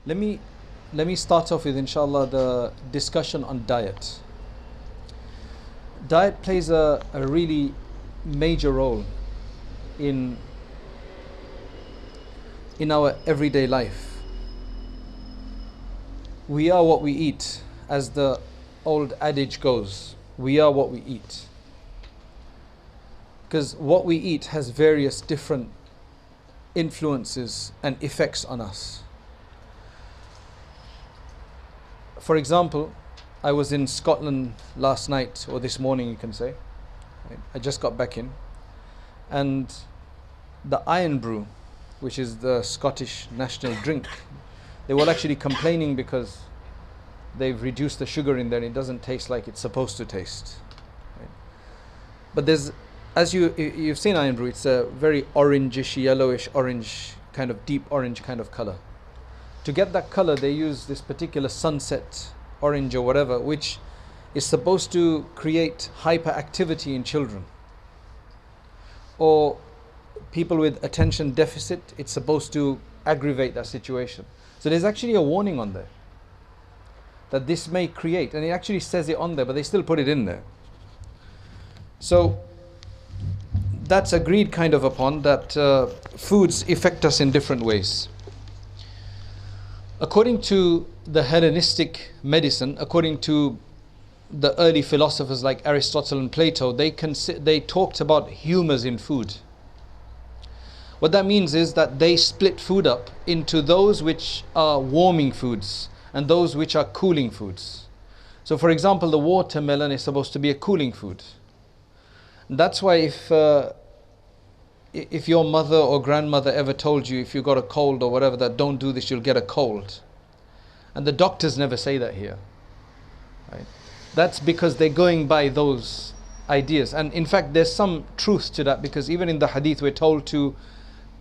Let me start off with, inshallah, the discussion on diet. Diet plays a really major role in our everyday life. We are what we eat, as the old adage goes. We are what we eat. Because what we eat has various different influences and effects on us. For example, I was in Scotland last night, or this morning you can say. I just got back in. And the Iron Brew, which is the Scottish national drink, they were actually complaining because they've reduced the sugar in there and it doesn't taste like it's supposed to taste. But there's, as you've seen Iron Brew, it's a very orangish, yellowish orange, kind of deep orange kind of color. To get that color, they use this particular sunset orange or whatever, which is supposed to create hyperactivity in children or people with attention deficit. It's supposed to aggravate that situation. So there's actually a warning on there that this may create, and it actually says it on there, but they still put it in there. So that's agreed kind of upon, that foods affect us in different ways. According to the Hellenistic medicine, according to the early philosophers like Aristotle and Plato, they talked about humors in food. What that means is that they split food up into those which are warming foods and those which are cooling foods. So for example, the watermelon is supposed to be a cooling food. That's why if your mother or grandmother ever told you, if you got a cold or whatever, that don't do this, you'll get a cold. And the doctors never say that here. Right? That's because they're going by those ideas. And in fact, there's some truth to that, because even in the hadith, we're told to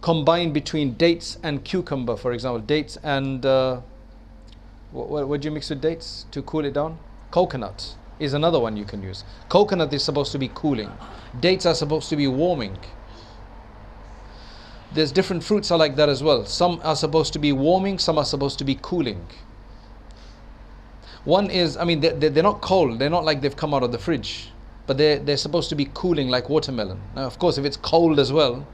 combine between dates and cucumber, for example. Dates and, what do you mix with dates to cool it down? Coconut is another one you can use. Coconut is supposed to be cooling. Dates are supposed to be warming. There's different fruits are like that as well. Some are supposed to be warming, some are supposed to be cooling. One is, they're not cold, they're not like they've come out of the fridge, but they're supposed to be cooling, like watermelon. Now, of course, if it's cold as well,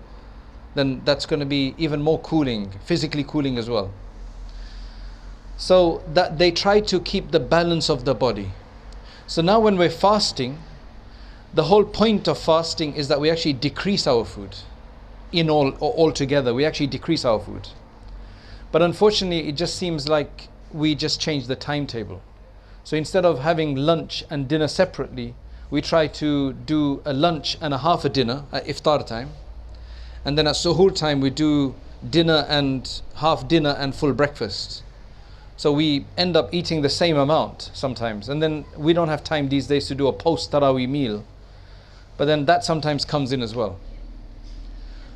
then that's going to be even more cooling, physically cooling as well. So that they try to keep the balance of the body. So now when we're fasting, the whole point of fasting is that we actually decrease our food. Altogether, we actually decrease our food. But unfortunately, it just seems like we just change the timetable. So instead of having lunch and dinner separately, we try to do a lunch and a half a dinner at iftar time. And then at suhoor time, we do dinner and half dinner and full breakfast. So we end up eating the same amount sometimes. And then we don't have time these days to do a post-Taraweeh meal. But then that sometimes comes in as well.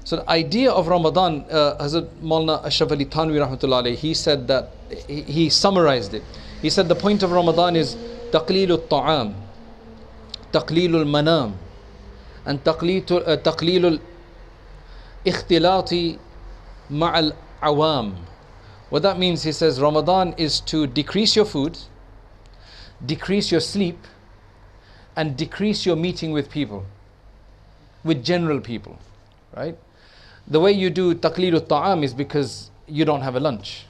So the idea of Ramadan, Hazrat Maulana Ashraf Ali Thanwi rahmatullah alayhi, he said that, he summarized it. He said the point of Ramadan is taqleelul ta'am, taqleelul manam, and taqleelul ikhtilati ma'al awam. What that means, he says, Ramadan is to decrease your food, decrease your sleep, and decrease your meeting with people, with general people, right? The way you do taqleelul ta'am is because you don't have a lunch.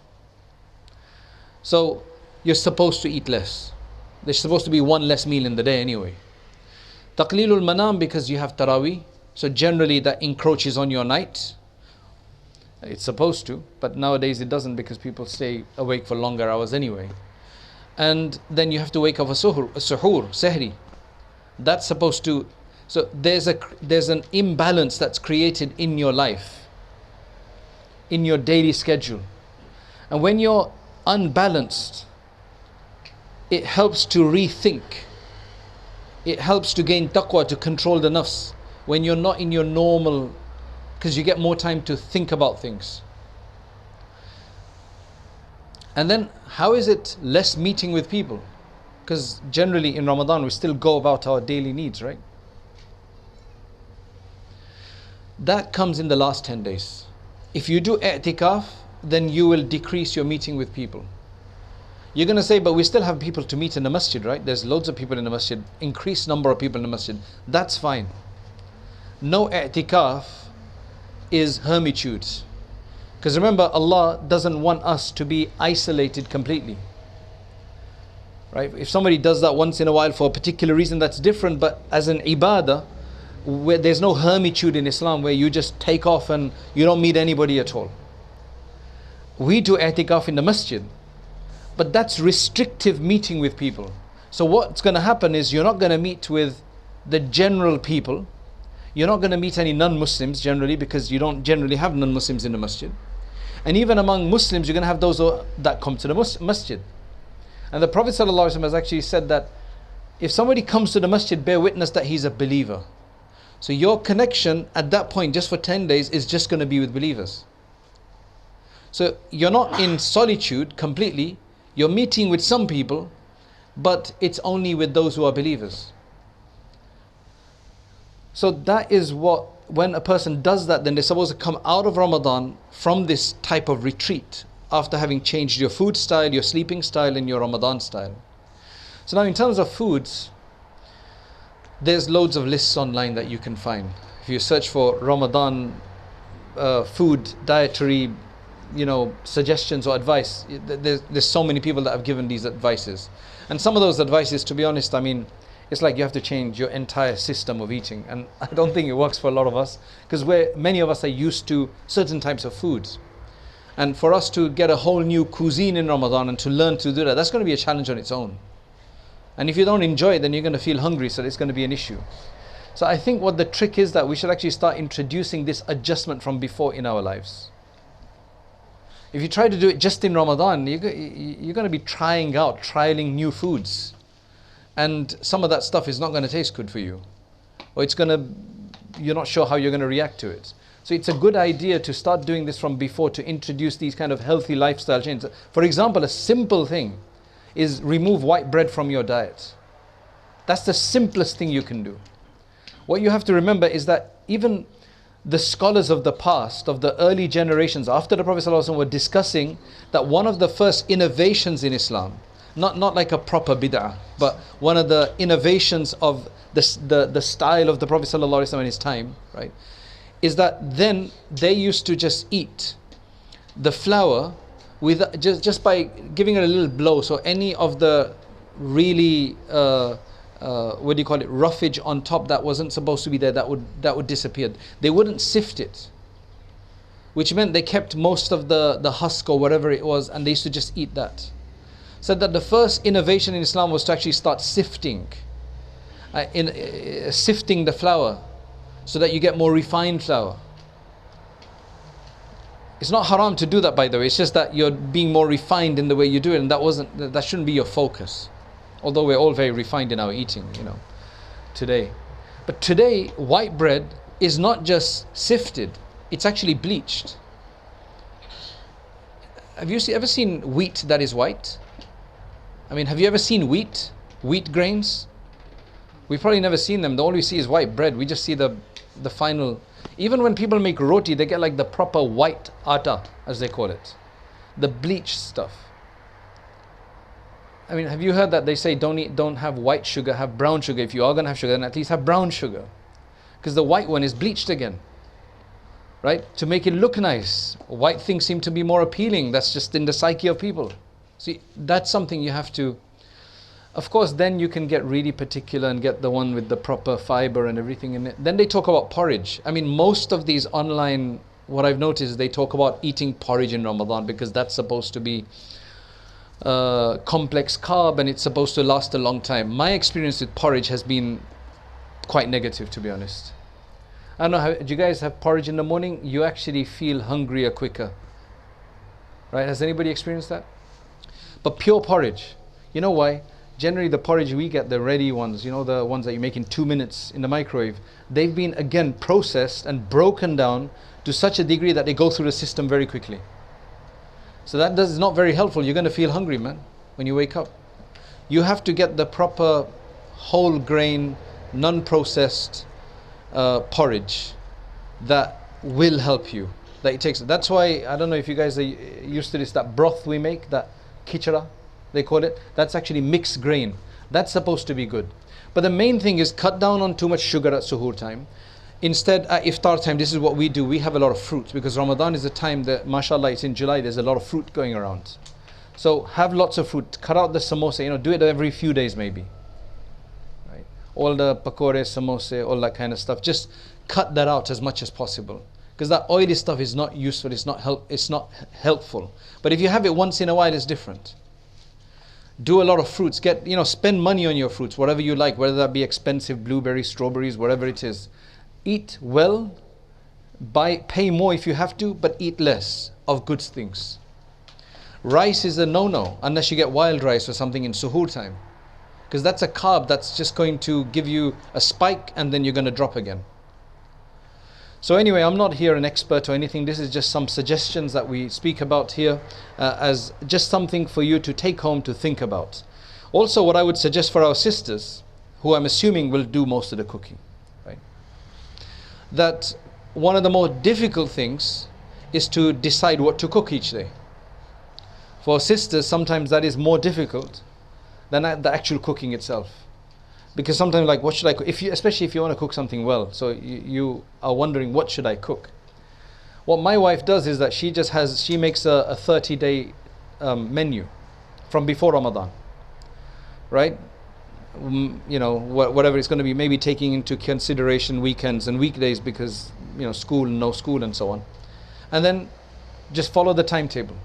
So you're supposed to eat less. There's supposed to be one less meal in the day anyway. Taqleelul manam, because you have Taraweeh. So generally that encroaches on your night. It's supposed to, but nowadays it doesn't, because people stay awake for longer hours anyway. And then you have to wake up for suhoor, sehri. That's supposed to. So there's an imbalance that's created in your life, in your daily schedule. And when you're unbalanced, it helps to rethink. It helps to gain taqwa, to control the nafs. When you're not in your normal, because you get more time to think about things. And then how is it less meeting with people? Because generally in Ramadan we still go about our daily needs, right? That comes in the last 10 days. If you do i'tikaf, then you will decrease your meeting with people. You're going to say, but we still have people to meet in the masjid, right? There's loads of people in the masjid, increased number of people in the masjid. That's fine. No i'tikaf is hermitude. Because remember, Allah doesn't want us to be isolated completely. Right? If somebody does that once in a while for a particular reason, that's different. But as an ibadah, where there's no hermitude in Islam where you just take off and you don't meet anybody at all. We do i'tikaf in the masjid, but that's restrictive meeting with people. So what's going to happen is you're not going to meet with the general people. You're not going to meet any non-Muslims generally, because you don't generally have non-Muslims in the masjid. And even among Muslims, you're going to have those that come to the masjid. And the Prophet ﷺ has actually said that if somebody comes to the masjid, bear witness that he's a believer. So your connection at that point, just for 10 days, is just going to be with believers. So you're not in solitude completely. You're meeting with some people, but it's only with those who are believers. So that is what, when a person does that, then they're supposed to come out of Ramadan from this type of retreat after having changed your food style, your sleeping style, and your Ramadan style. So now in terms of foods, there's loads of lists online that you can find. If you search for Ramadan food, dietary, suggestions or advice, there's so many people that have given these advices. And some of those advices, to be honest, it's like you have to change your entire system of eating. And I don't think it works for a lot of us, because many of us are used to certain types of foods. And for us to get a whole new cuisine in Ramadan and to learn to do that, that's going to be a challenge on its own. And if you don't enjoy it, then you're going to feel hungry, so it's going to be an issue. So I think what the trick is, that we should actually start introducing this adjustment from before in our lives. If you try to do it just in Ramadan, you're going to be trialing new foods. And some of that stuff is not going to taste good for you. Or you're not sure how you're going to react to it. So it's a good idea to start doing this from before, to introduce these kind of healthy lifestyle changes. For example, a simple thing is remove white bread from your diet. That's the simplest thing you can do. What you have to remember is that even the scholars of the past, of the early generations after the Prophet ﷺ, were discussing that one of the first innovations in Islam, not like a proper bid'ah, but one of the innovations of the style of the Prophet ﷺ in his time, right, is that then they used to just eat the flour with just by giving it a little blow. So any of the really roughage on top that wasn't supposed to be there, that would disappear. They wouldn't sift it, which meant they kept most of the husk or whatever it was, and they used to just eat that. Said that the first innovation in Islam was to actually start sifting the flour, so that you get more refined flour. It's not haram to do that, by the way. It's just that you're being more refined in the way you do it, and that shouldn't be your focus. Although we're all very refined in our eating, today. But today, white bread is not just sifted, it's actually bleached. Have you ever seen wheat that is white? Have you ever seen wheat grains? We've probably never seen them. All we see is white bread. We just see the final. Even when people make roti, they get like the proper white atta, as they call it, the bleached stuff. Have you heard that they say don't have white sugar, have brown sugar? If you are going to have sugar, then at least have brown sugar, because the white one is bleached again, right? To make it look nice. White things seem to be more appealing. That's just in the psyche of people. See, that's something you have to. Of course, then you can get really particular and get the one with the proper fiber and everything in it. Then they talk about porridge. Most of these online, what I've noticed, they talk about eating porridge in Ramadan, because that's supposed to be complex carb and it's supposed to last a long time. My experience with porridge has been quite negative, to be honest. I don't know, do you guys have porridge in the morning? You actually feel hungrier quicker, right? Has anybody experienced that? But pure porridge, you know why? Generally the porridge we get, the ready ones, the ones that you make in 2 minutes in the microwave, they've been again processed and broken down to such a degree that they go through the system very quickly. So that is not very helpful. You're going to feel hungry, man, when you wake up. You have to get the proper whole grain, non-processed porridge that will help you. that it takes. That's why, I don't know if you guys are used to this, that broth we make, that khichda, they call it, that's actually mixed grain. That's supposed to be good. But the main thing is cut down on too much sugar at suhoor time. Instead, at iftar time, this is what we do. We have a lot of fruit because Ramadan is a time that, mashallah, it's in July, there's a lot of fruit going around. So have lots of fruit. Cut out the samosa, do it every few days maybe. Right? All the pakore, samosa, all that kind of stuff. Just cut that out as much as possible. Because that oily stuff is not useful, it's not helpful. But if you have it once in a while, it's different. Do a lot of fruits. Spend money on your fruits, whatever you like, whether that be expensive blueberries, strawberries, whatever it is. Eat well, pay more if you have to, but eat less of good things. Rice is a no-no, unless you get wild rice or something in suhoor time. Because that's a carb that's just going to give you a spike and then you're going to drop again. So anyway, I'm not here an expert or anything. This is just some suggestions that we speak about here as just something for you to take home to think about. Also, what I would suggest for our sisters, who I'm assuming will do most of the cooking, right? That one of the more difficult things is to decide what to cook each day. For sisters, sometimes that is more difficult than the actual cooking itself. Because sometimes, like, what should I cook? Especially if you want to cook something well, so you are wondering, what should I cook? What my wife does is that she makes a 30-day menu from before Ramadan, right? Whatever it's going to be, maybe taking into consideration weekends and weekdays because, school and no school and so on. And then just follow the timetable.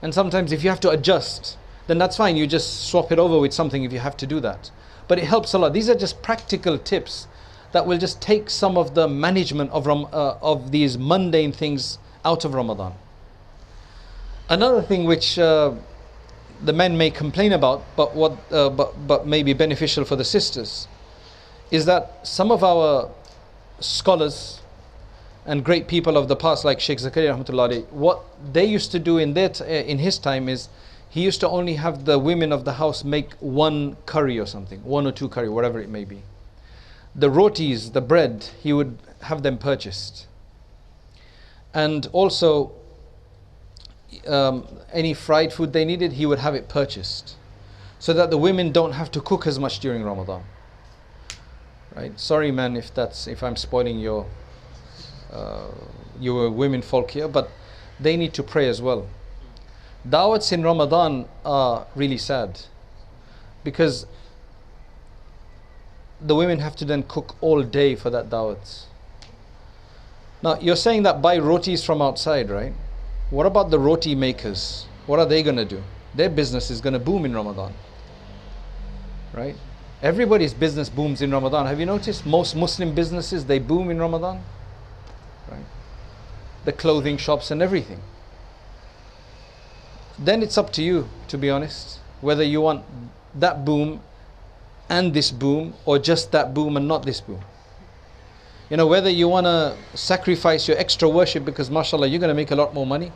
And sometimes if you have to adjust, then that's fine. You just swap it over with something if you have to do that. But it helps a lot. These are just practical tips that will just take some of the management of these mundane things out of Ramadan. Another thing which the men may complain about, but may be beneficial for the sisters, is that some of our scholars and great people of the past, like Sheikh Zakaria rahmatullah, what they used to do in his time is he used to only have the women of the house make one curry or something, one or two curry, whatever it may be. The rotis, the bread, he would have them purchased. And also, any fried food they needed, he would have it purchased. So that the women don't have to cook as much during Ramadan. Right? Sorry man if I'm spoiling your women folk here, but they need to pray as well. Dawats in Ramadan are really sad because the women have to then cook all day for that dawats. Now you're saying that buy rotis from outside, right? What about the roti makers? What are they going to do? Their business is going to boom in Ramadan, right? Everybody's business booms in Ramadan. Have you noticed? Most Muslim businesses, they boom in Ramadan, right? The clothing shops and everything. Then it's up to you, to be honest, whether you want that boom and this boom, or just that boom and not this boom. Whether you want to sacrifice your extra worship because mashallah you're going to make a lot more money,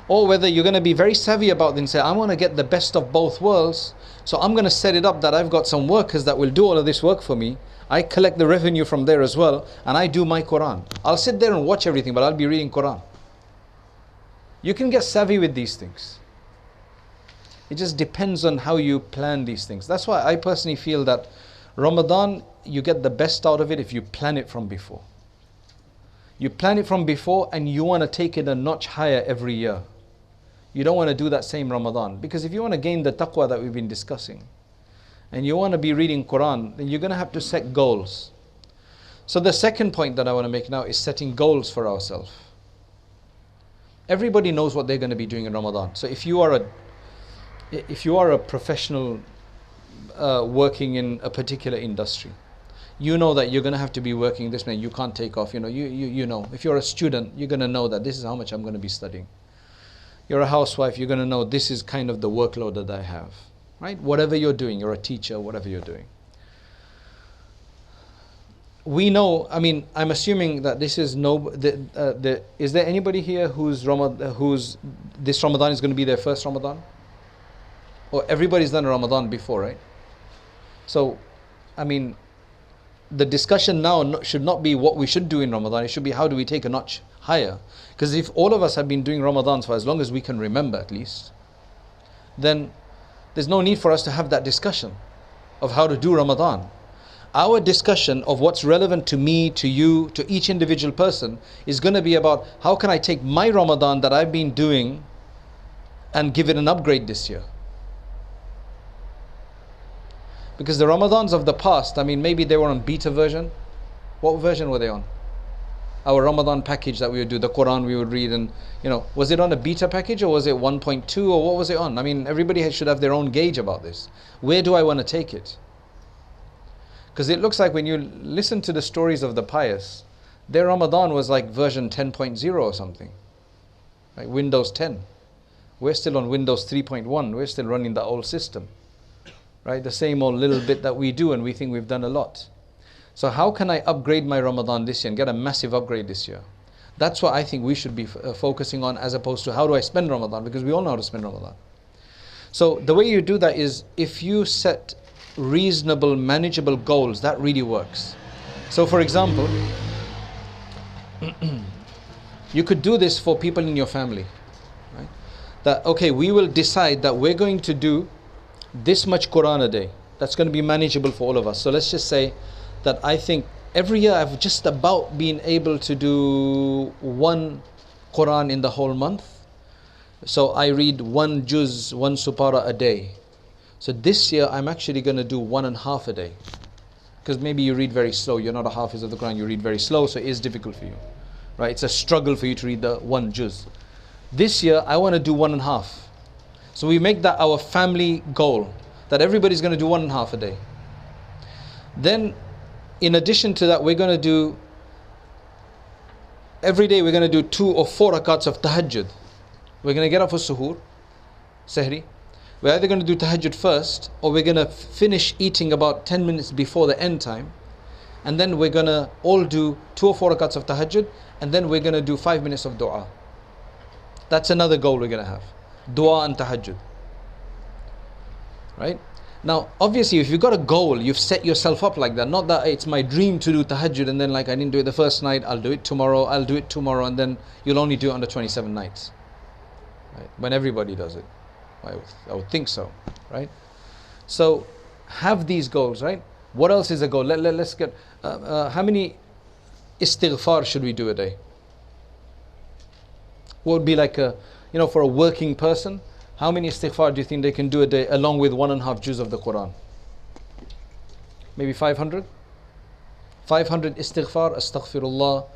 or whether you're going to be very savvy about it and say, I want to get the best of both worlds, so I'm going to set it up that I've got some workers that will do all of this work for me. I collect the revenue from there as well, and I do my Quran. I'll sit there and watch everything, but I'll be reading Quran. You can get savvy with these things. It just depends on how you plan these things. That's why I personally feel that Ramadan, you get the best out of it if you plan it from before. You plan it from before and you want to take it a notch higher every year. You don't want to do that same Ramadan. Because if you want to gain the taqwa that we've been discussing, and you want to be reading Quran, then you're going to have to set goals. So the second point that I want to make now is setting goals for ourselves. Everybody knows what they're going to be doing in Ramadan. So if you are a professional working in a particular industry, you know that you're going to have to be working this way. You can't take off. You know. If you're a student, you're going to know that this is how much I'm going to be studying. You're a housewife. You're going to know this is kind of the workload that I have. Right? Whatever you're doing, you're a teacher. Whatever you're doing. We know. I mean, I'm assuming that this is is there anybody here whose this Ramadan is going to be their first Ramadan? Or everybody's done a Ramadan before, right? So, I mean, the discussion now should not be what we should do in Ramadan. It should be how do we take a notch higher. Because if all of us have been doing Ramadans for as long as we can remember at least, then there's no need for us to have that discussion of how to do Ramadan. Our discussion of what's relevant to me, to you, to each individual person is going to be about how can I take my Ramadan that I've been doing and give it an upgrade this year. Because the Ramadans of the past, I mean, maybe they were on beta version. What version were they on? Our Ramadan package that we would do, the Quran we would read, and was it on a beta package or was it 1.2 or what was it on? I mean, everybody should have their own gauge about this. Where do I want to take it? Because it looks like when you listen to the stories of the pious, their Ramadan was like version 10.0 or something, like Windows 10. We're still on Windows 3.1. We're still running the old system, right? The same old little bit that we do, and we think we've done a lot. So how can I upgrade my Ramadan this year and get a massive upgrade this year? That's what I think we should be focusing on, as opposed to how do I spend Ramadan, because we all know how to spend Ramadan. So the way you do that is if you set reasonable, manageable goals, that really works. So for example, you could do this for people in your family, right? That, okay, we will decide that we're going to do this much Quran a day. That's going to be manageable for all of us. So let's just say that I think every year I've just about been able to do one Quran in the whole month. So I read one juz, one supara a day. So this year I'm actually going to do 1.5 a day. Because maybe you read very slow. You're not a hafiz of the Quran. You read very slow, so it is difficult for you, right? It's a struggle for you to read the one juz. This year I want to do 1.5. So we make that our family goal, that everybody's going to do 1.5 a day. Then in addition to that, we're going to do, every day we're going to do 2 or 4 rakats of tahajjud. We're going to get up for suhoor, sahri. We're either going to do tahajjud first, or we're going to finish eating about 10 minutes before the end time. And then we're going to all do 2 or 4 rakats of tahajjud, and then we're going to do 5 minutes of dua. That's another goal we're going to have. Dua and tahajjud. Right? Now, obviously, if you've got a goal, you've set yourself up like that. Not that it's my dream to do tahajjud and then like I didn't do it the first night, I'll do it tomorrow, and then you'll only do it on the 27 nights. Right? When everybody does it. I would think so. Right? So, have these goals, right? What else is a goal? Let's get, how many istighfar should we do a day? What would be like a, for a working person? How many istighfar do you think they can do a day along with 1.5 juz of the Quran? Maybe 500? 500 istighfar, astaghfirullah,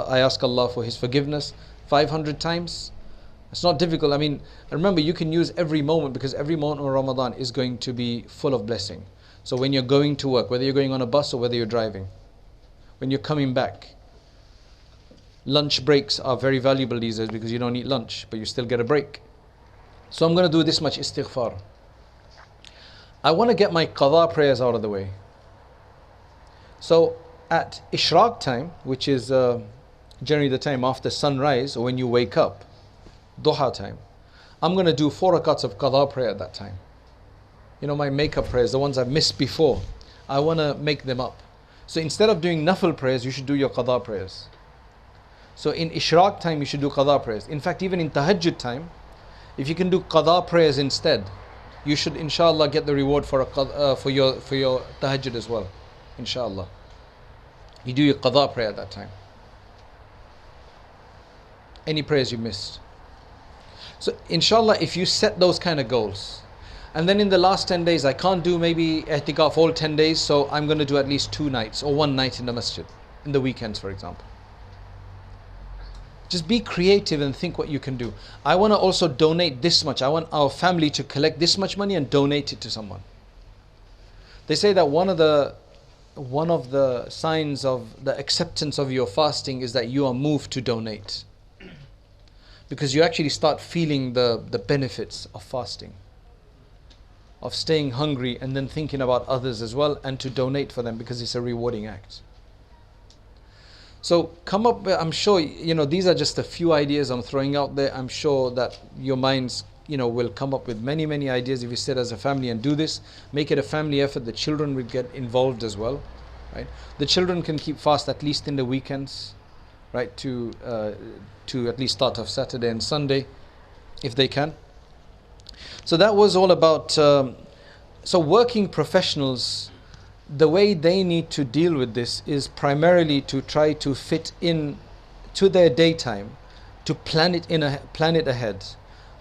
I ask Allah for His forgiveness. 500 times? It's not difficult. I mean, remember, you can use every moment, because every moment of Ramadan is going to be full of blessing. So when you're going to work, whether you're going on a bus or whether you're driving, when you're coming back, lunch breaks are very valuable these days because you don't eat lunch, but you still get a break. So I'm going to do this much istighfar. I want to get my qadha prayers out of the way. So at ishraq time, which is generally the time after sunrise or when you wake up, duha time, I'm going to do 4 rakats of qadha prayer at that time. My makeup prayers, the ones I've missed before, I want to make them up. So instead of doing nafil prayers, you should do your qadha prayers. So in ishraq time, you should do qadha prayers. In fact, even in tahajjud time, if you can do qadha prayers instead, you should inshallah get the reward for your tahajjud as well. Inshallah. You do your qadha prayer at that time. Any prayers you missed. So inshallah, if you set those kind of goals, and then in the last 10 days, I can't do maybe i'tikaf all 10 days, so I'm going to do at least 2 nights or 1 night in the masjid, in the weekends for example. Just be creative and think what you can do. I want to also donate this much. I want our family to collect this much money and donate it to someone. They say that one of the signs of the acceptance of your fasting is that you are moved to donate. Because you actually start feeling the benefits of fasting. Of staying hungry and then thinking about others as well, and to donate for them because it's a rewarding act. So come up with, I'm sure, these are just a few ideas I'm throwing out there. I'm sure that your minds, will come up with many, many ideas if you sit as a family and do this. Make it a family effort. The children will get involved as well, right? The children can keep fast at least in the weekends, right? To at least start off Saturday and Sunday, if they can. So that was all about. So working professionals, the way they need to deal with this is primarily to try to fit in to their daytime, to plan it ahead.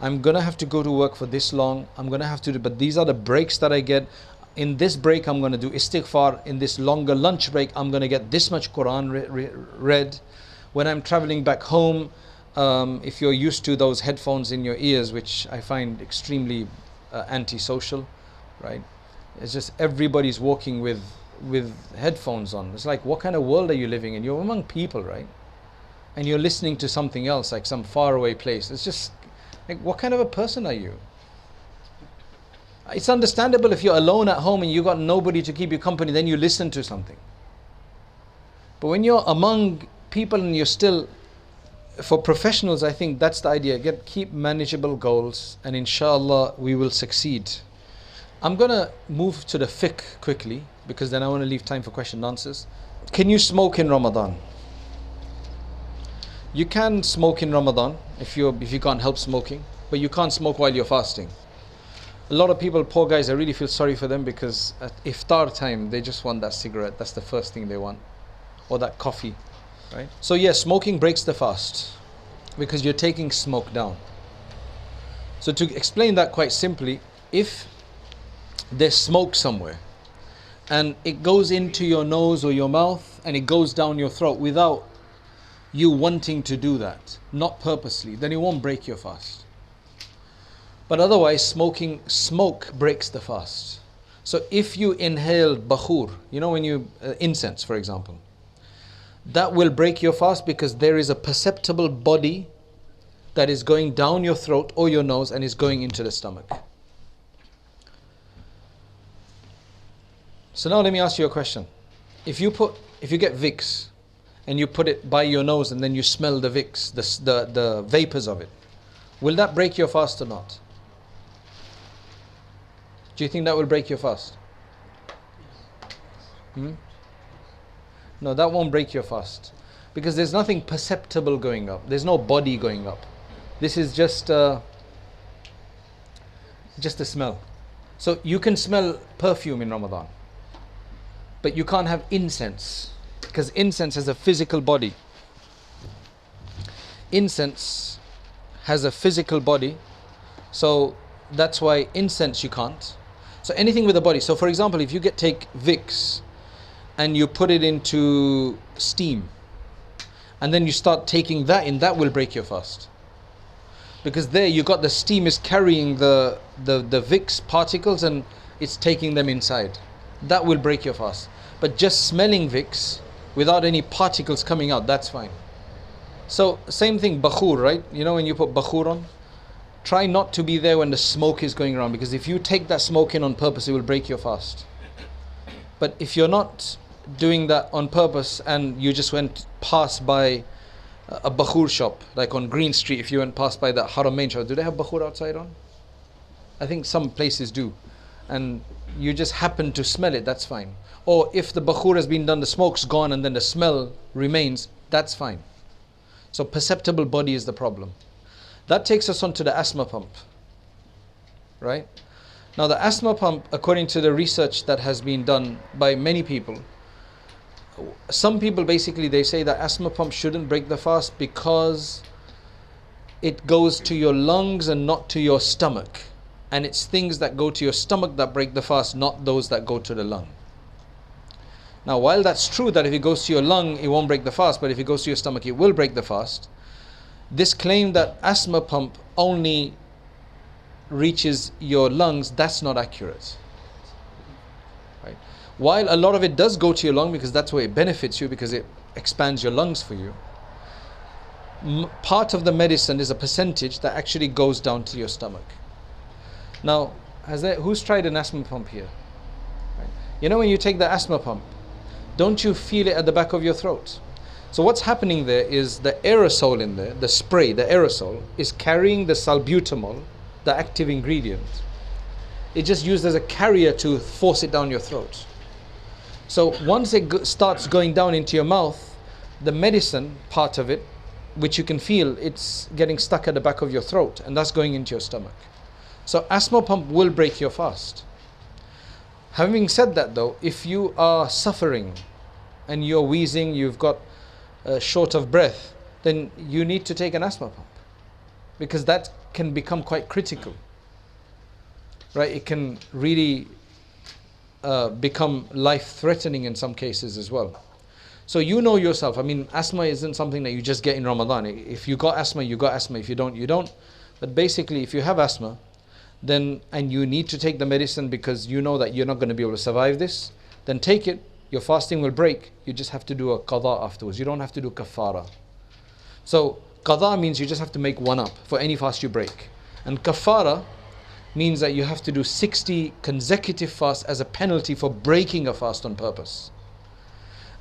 I'm gonna have to go to work for this long. I'm gonna have to do, but these are the breaks that I get. In this break, I'm gonna do istighfar. In this longer lunch break, I'm gonna get this much Quran read. When I'm traveling back home, if you're used to those headphones in your ears, which I find extremely antisocial, right? It's just everybody's walking with headphones on. It's like, what kind of world are you living in? You're among people, right? And you're listening to something else, like some faraway place. It's just like, what kind of a person are you? It's understandable if you're alone at home and you got nobody to keep you company, then you listen to something. But when you're among people and you're still, for professionals, I think that's the idea. Keep manageable goals, and inshallah we will succeed. I'm going to move to the fiqh quickly, because then I want to leave time for question and answers. Can you smoke in Ramadan? You can smoke in Ramadan if you can't help smoking, but you can't smoke while you're fasting. A lot of people, poor guys, I really feel sorry for them, because at iftar time they just want that cigarette. That's the first thing they want, or that coffee, right? So yes, smoking breaks the fast because you're taking smoke down. So to explain that quite simply, if there's smoke somewhere and it goes into your nose or your mouth and it goes down your throat without you wanting to do that, not purposely, then it won't break your fast. But otherwise, smoke breaks the fast. So if you inhale bakhur, when you incense, for example, that will break your fast, because there is a perceptible body that is going down your throat or your nose and is going into the stomach. So now let me ask you a question. If you get Vicks and you put it by your nose and then you smell the Vicks, the vapors of it, will that break your fast or not? Do you think that will break your fast? No, that won't break your fast, because there's nothing perceptible going up. There's no body going up. This is just a smell. So you can smell perfume in Ramadan, but you can't have incense, because incense has a physical body. Incense has a physical body, so that's why incense you can't. So anything with a body. So for example, if you take Vicks and you put it into steam and then you start taking that in, that will break your fast, because there you got the steam is carrying the Vicks particles and it's taking them inside. That will break your fast. But just smelling Vicks without any particles coming out, that's fine. So same thing, bakhur, right? When you put bakhur on, try not to be there when the smoke is going around, because if you take that smoke in on purpose, it will break your fast. But if you're not doing that on purpose and you just went past by a bakhur shop, like on Green Street, if you went past by the Haramain shop, do they have bakhur outside on? I think some places do. And you just happen to smell it, that's fine. Or if the bakhur has been done, the smoke's gone and then the smell remains, that's fine. So perceptible body is the problem. That takes us on to the asthma pump, right? Now the asthma pump, according to the research that has been done by many people, some people basically, they say that asthma pump shouldn't break the fast because it goes to your lungs and not to your stomach. And it's things that go to your stomach that break the fast, not those that go to the lung. Now while that's true that if it goes to your lung, it won't break the fast, but if it goes to your stomach, it will break the fast. This claim that asthma pump only reaches your lungs, that's not accurate. Right? While a lot of it does go to your lung, because that's where it benefits you, because it expands your lungs for you, part of the medicine is a percentage that actually goes down to your stomach. Now, who's tried an asthma pump here? Right? When you take the asthma pump, don't you feel it at the back of your throat? So what's happening there is the aerosol in there, the spray, the aerosol, is carrying the salbutamol, the active ingredient. It's just used as a carrier to force it down your throat. So once it starts going down into your mouth, the medicine part of it, which you can feel, it's getting stuck at the back of your throat, and that's going into your stomach. So asthma pump will break your fast. Having said that though, if you are suffering and you're wheezing, you've got short of breath, then you need to take an asthma pump, because that can become quite critical, right? It can really become life-threatening in some cases as well. So you know yourself. I mean, asthma isn't something that you just get in Ramadan. If you got asthma, you got asthma. If you don't, you don't. But basically, if you have asthma, then and you need to take the medicine because you know that you're not going to be able to survive this, then take it. Your fasting will break. You just have to do a qada afterwards. You don't have to do kafara. So qada means you just have to make one up for any fast you break. And kafara means that you have to do 60 consecutive fasts as a penalty for breaking a fast on purpose.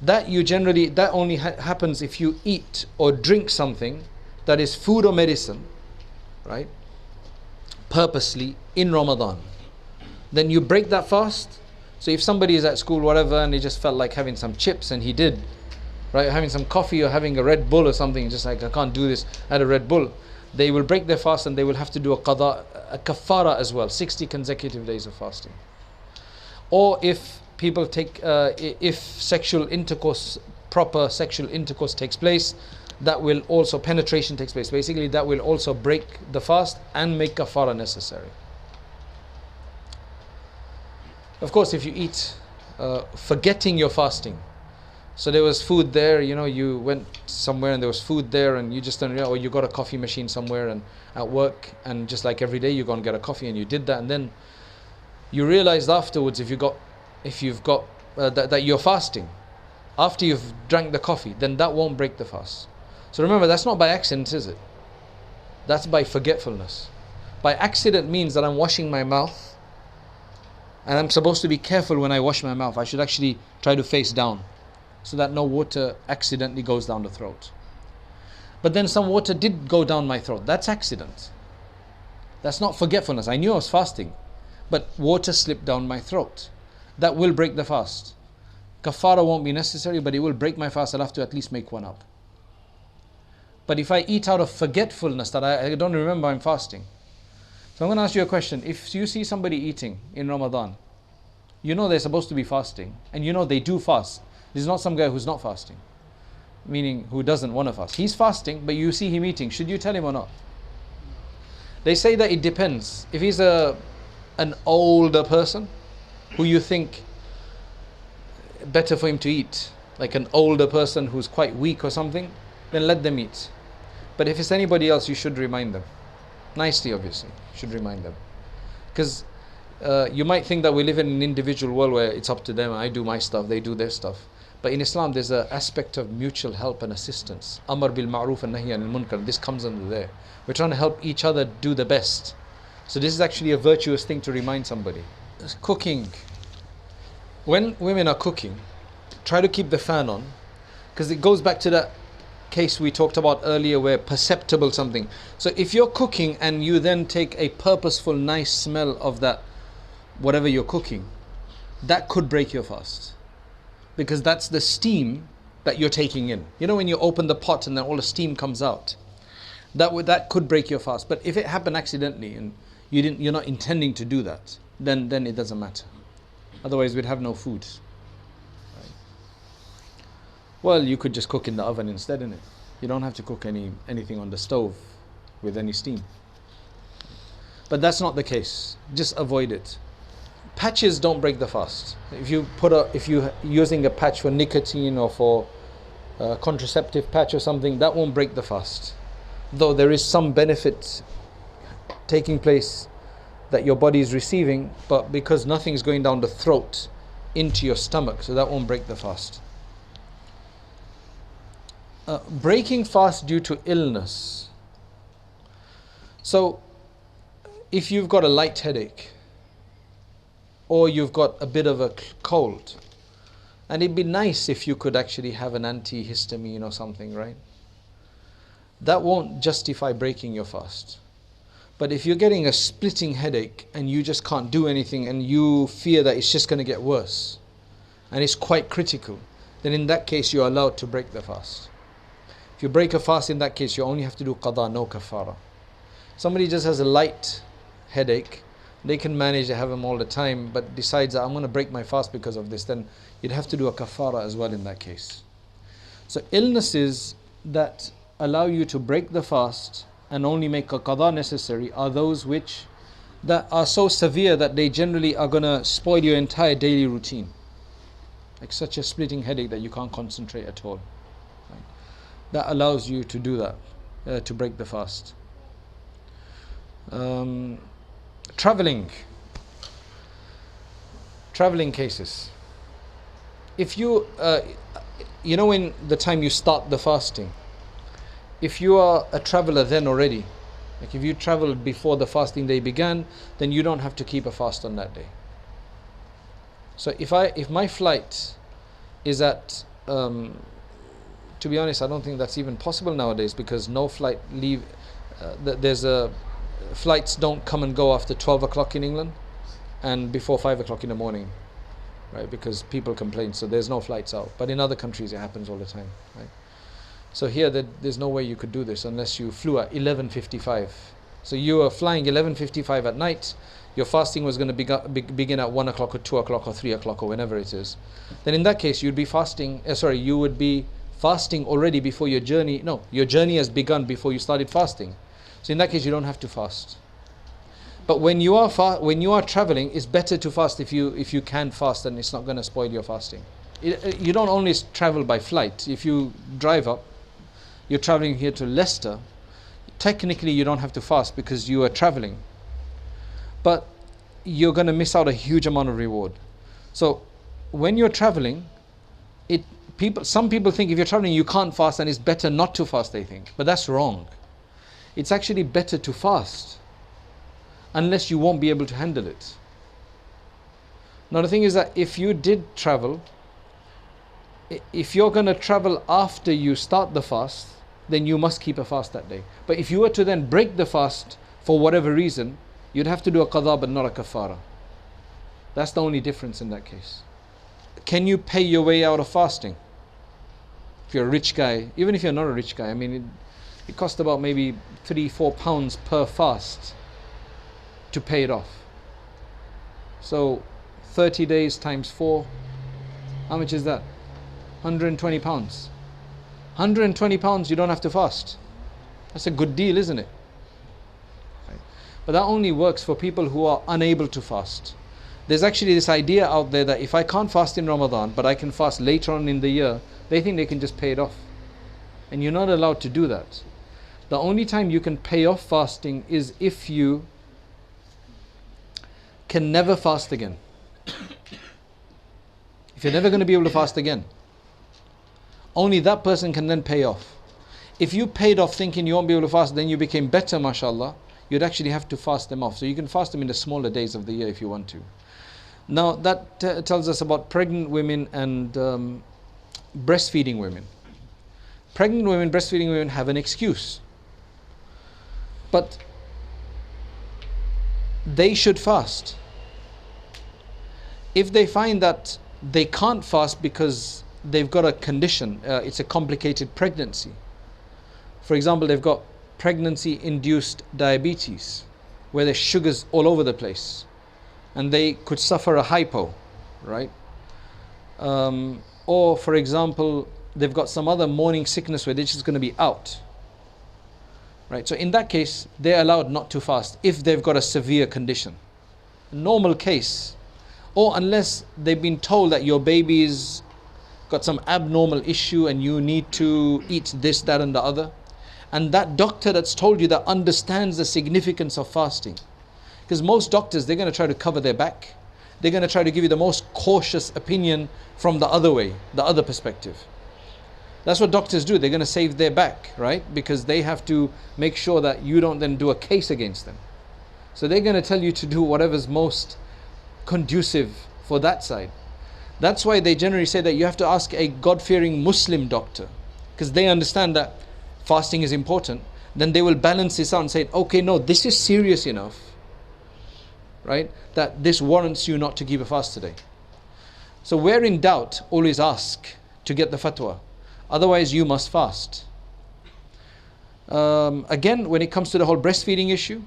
That only happens if you eat or drink something that is food or medicine, right, purposely in Ramadan. Then you break that fast. So if somebody is at school, whatever, and he just felt like having some chips, and he did, right, having some coffee or having a Red Bull or something, just like, I can't do this, I had a Red Bull, they will break their fast and they will have to do a qada, a kafara as well, 60 consecutive days of fasting. Or if people take, if sexual intercourse, proper sexual intercourse takes place, that will also, penetration takes place, basically that will also break the fast and make kafara necessary. Of course, if you eat forgetting your fasting, so there was food there, you went somewhere and there was food there and you just don't know, or you got a coffee machine somewhere and at work, and just like every day you go and get a coffee and you did that, and then you realized afterwards if you've got that you're fasting after you've drank the coffee, then that won't break the fast. So remember, that's not by accident, is it? That's by forgetfulness. By accident means that I'm washing my mouth, and I'm supposed to be careful when I wash my mouth. I should actually try to face down so that no water accidentally goes down the throat. But then some water did go down my throat. That's accident. That's not forgetfulness. I knew I was fasting, but water slipped down my throat. That will break the fast. Kafara won't be necessary, but it will break my fast. I'll have to at least make one up. But if I eat out of forgetfulness, that I don't remember I'm fasting. So I'm going to ask you a question. If you see somebody eating in Ramadan, you know they're supposed to be fasting, and you know they do fast. This is not some guy who's not fasting, meaning who doesn't want to fast. He's fasting, but you see him eating. Should you tell him or not? They say that it depends. If he's an older person who you think better for him to eat, like an older person who's quite weak or something, then let them eat. But if it's anybody else, you should remind them. Nicely, obviously, you should remind them. Because you might think that we live in an individual world where it's up to them. I do my stuff, they do their stuff. But in Islam, there's an aspect of mutual help and assistance. Amr bil ma'roof and nahi anil munkar. This comes under there. We're trying to help each other do the best. So this is actually a virtuous thing to remind somebody. Cooking. When women are cooking, try to keep the fan on, because it goes back to that case we talked about earlier where perceptible something. So if you're cooking and you then take a purposeful nice smell of that whatever you're cooking, that could break your fast, because that's the steam that you're taking in. You know when you open the pot and then all the steam comes out, that could break your fast. But if it happened accidentally and you're not intending to do that, then it doesn't matter. Otherwise we'd have no food. Right? Well, you could just cook in the oven instead, innit? You don't have to cook anything on the stove with any steam. But that's not the case. Just avoid it. Patches don't break the fast. If you're using a patch for nicotine or for a contraceptive patch or something, that won't break the fast. Though there is some benefit taking place that your body is receiving, but because nothing's going down the throat into your stomach, so that won't break the fast. Breaking fast due to illness. So if you've got a light headache, or you've got a bit of a cold, and it'd be nice if you could actually have an antihistamine or something, right? That won't justify breaking your fast. But if you're getting a splitting headache and you just can't do anything and you fear that it's just going to get worse and it's quite critical, then in that case you're allowed to break the fast. If you break a fast, in that case, you only have to do qada, no kafara. Somebody just has a light headache, they can manage to have them all the time, but decides that I'm going to break my fast because of this, then you'd have to do a kafara as well in that case. So illnesses that allow you to break the fast and only make a qada necessary are those which that are so severe that they generally are going to spoil your entire daily routine. Like such a splitting headache that you can't concentrate at all. Right? That allows you to do that, to break the fast. Traveling cases. If you, in the time you start the fasting, if you are a traveler then already, like if you traveled before the fasting day began, then you don't have to keep a fast on that day. So if my flight is at, to be honest, I don't think that's even possible nowadays, because no flight leave. Flights don't come and go after 12 o'clock in England and before 5 o'clock in the morning, right? Because people complain, so there's no flights out. But in other countries it happens all the time, right? So here there's no way you could do this unless you flew at 11:55. So you are flying 11:55 at night, your fasting was going to begin at 1 o'clock or 2 o'clock or 3 o'clock or whenever it is. Then in that case you'd be fasting, you would be fasting already before your journey. No, your journey has begun before you started fasting. So in that case you don't have to fast. But when you are traveling, it's better to fast if you can fast, and it's not going to spoil your fasting. You don't only travel by flight. If you drive up, you're traveling here to Leicester, technically you don't have to fast because you are traveling. But you're going to miss out a huge amount of reward. So when you're traveling, some people think if you're traveling you can't fast and it's better not to fast, they think. But that's wrong. It's actually better to fast, unless you won't be able to handle it. Now the thing is that if you did travel, if you're going to travel after you start the fast, then you must keep a fast that day. But if you were to then break the fast for whatever reason, you'd have to do a qada but not a kafara. That's the only difference in that case. Can you pay your way out of fasting? If you're a rich guy, even if you're not a rich guy, I mean it costs about maybe £3-4 per fast to pay it off. So 30 days times 4, how much is that? £120. £120 you don't have to fast. That's a good deal, isn't it? Right. But that only works for people who are unable to fast. There's actually this idea out there that if I can't fast in Ramadan but I can fast later on in the year, they think they can just pay it off. And you're not allowed to do that. The only time you can pay off fasting is if you can never fast again. If you're never going to be able to fast again, only that person can then pay off. If you paid off thinking you won't be able to fast, then you became better, mashallah, you'd actually have to fast them off. So you can fast them in the smaller days of the year if you want to. Now that tells us about pregnant women and breastfeeding women. Pregnant women, breastfeeding women have an excuse. But they should fast. If they find that they can't fast because they've got a condition, it's a complicated pregnancy. For example, they've got pregnancy-induced diabetes, where there's sugars all over the place, and they could suffer a hypo, right? Or for example, they've got some other morning sickness where they're just going to be out. Right, so in that case, they're allowed not to fast if they've got a severe condition. A normal case, or unless they've been told that your baby's got some abnormal issue and you need to eat this, that and the other. And that doctor that's told you that understands the significance of fasting. Because most doctors, they're going to try to cover their back. They're going to try to give you the most cautious opinion from the other way, the other perspective. That's what doctors do. They're going to save their back, right? Because they have to make sure that you don't then do a case against them. So they're going to tell you to do whatever's most conducive for that side. That's why they generally say that you have to ask a God-fearing Muslim doctor, because they understand that fasting is important. Then they will balance this out and say, okay, no, this is serious enough, right, that this warrants you not to keep a fast today. So where in doubt, always ask to get the fatwa. Otherwise you must fast. Again, when it comes to the whole breastfeeding issue,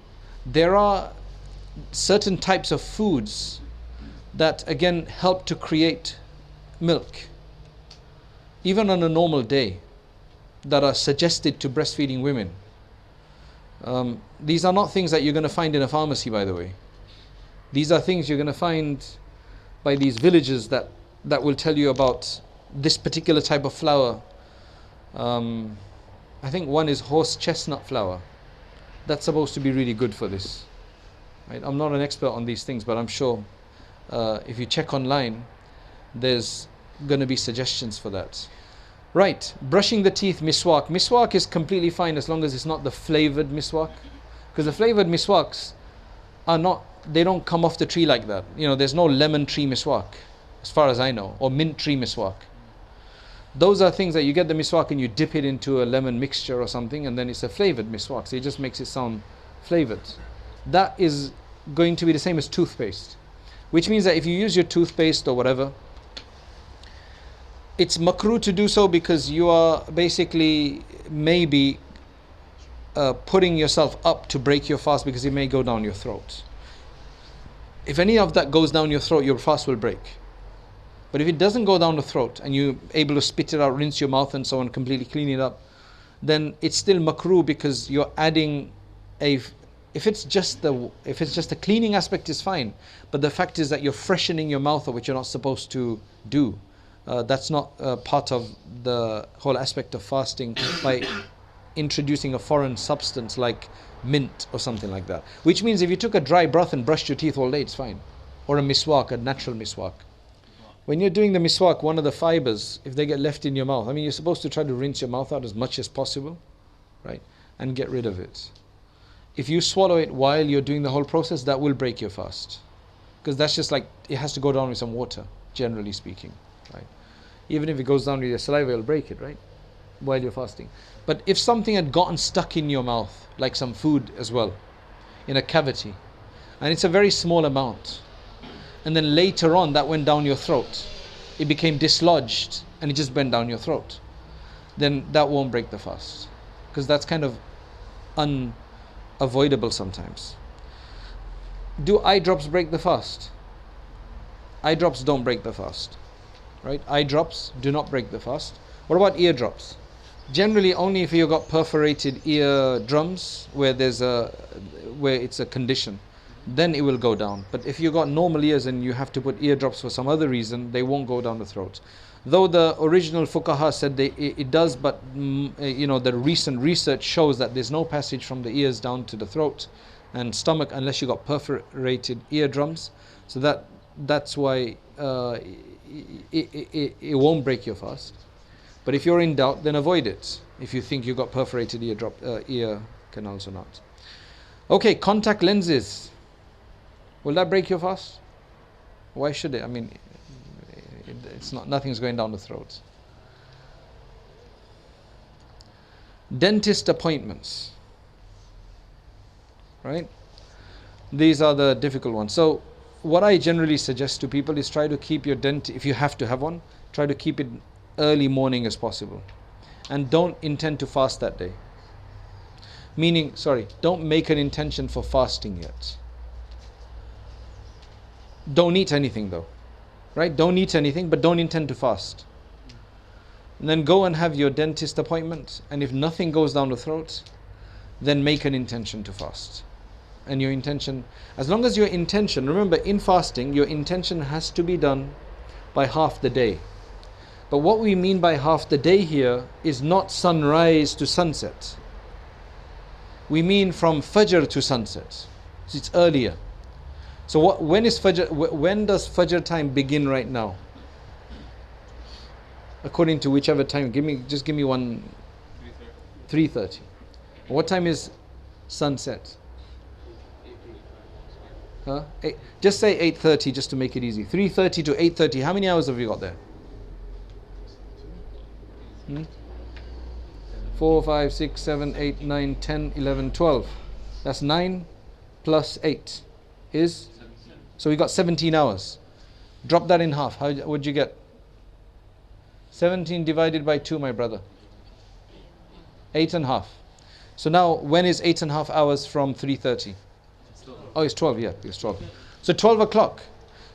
there are certain types of foods that again help to create milk, even on a normal day, that are suggested to breastfeeding women. These are not things that you're going to find in a pharmacy, by the way. These are things you're going to find by these villages that will tell you about this particular type of flour. I think one is horse chestnut flour. That's supposed to be really good for this. Right? I'm not an expert on these things, but I'm sure if you check online, there's going to be suggestions for that. Right, brushing the teeth, miswak. Miswak is completely fine as long as it's not the flavored miswak. Because the flavored miswaks are not, they don't come off the tree like that. You know, there's no lemon tree miswak, as far as I know, or mint tree miswak. Those are things that you get the miswak and you dip it into a lemon mixture or something, and then it's a flavored miswak. So it just makes it sound flavored. That is going to be the same as toothpaste. Which means that if you use your toothpaste or whatever, it's makruh to do so because you are basically maybe putting yourself up to break your fast because it may go down your throat. If any of that goes down your throat, your fast will break. But if it doesn't go down the throat and you're able to spit it out, rinse your mouth and so on, completely clean it up, then it's still makruh because you're adding a... If it's just the cleaning aspect is fine, but the fact is that you're freshening your mouth, which you're not supposed to do. That's not part of the whole aspect of fasting by introducing a foreign substance like mint or something like that. Which means if you took a dry broth and brushed your teeth all day, it's fine. Or a miswak, a natural miswak. When you're doing the miswak, one of the fibers, if they get left in your mouth, I mean, you're supposed to try to rinse your mouth out as much as possible, right? And get rid of it. If you swallow it while you're doing the whole process, that will break your fast. Because that's just like, it has to go down with some water, generally speaking, right? Even if it goes down with your saliva, it'll break it, right? While you're fasting. But if something had gotten stuck in your mouth, like some food as well, in a cavity, and it's a very small amount, and then later on that went down your throat, it became dislodged, and it just went down your throat, then that won't break the fast. Because that's kind of unavoidable sometimes. Do eye drops break the fast? Eye drops don't break the fast. Right? Eye drops do not break the fast. What about ear drops? Generally only if you've got perforated ear drums where it's a condition, then it will go down. But if you've got normal ears and you have to put ear drops for some other reason, they won't go down the throat. Though the original fuqaha said it does, but the recent research shows that there's no passage from the ears down to the throat and stomach unless you got perforated eardrums. So that's why it won't break your fast. But if you're in doubt, then avoid it. If you think you got perforated ear canals or not. Okay, contact lenses. Will that break your fast? Why should it? I mean, it's not. Nothing's going down the throat. Dentist appointments. Right? These are the difficult ones. So what I generally suggest to people is try to keep your dentist, if you have to have one, try to keep it early morning as possible. And don't intend to fast that day. Don't make an intention for fasting yet. Don't eat anything though. Right? Don't eat anything, but don't intend to fast. And then go and have your dentist appointment. And if nothing goes down the throat, then make an intention to fast. And your intention, as long as your intention, remember in fasting, your intention has to be done by half the day. But what we mean by half the day here is not sunrise to sunset. We mean from Fajr to sunset. So it's earlier. So when does Fajr time begin right now? According to whichever time, just give me one. 3:30. What time is sunset? Huh? Just say 8:30 just to make it easy. 3:30 to 8:30. How many hours have you got there? 4, 5, 6, 7, 8, 9, 10, 11, 12. That's 9 plus 8 is? So we got 17 hours. Drop that in half. How would you get? 17 divided by 2, my brother. 8 and a half. So now, when is 8.5 hours from 3:30? Oh, it's 12, yeah, it's 12. So 12 o'clock.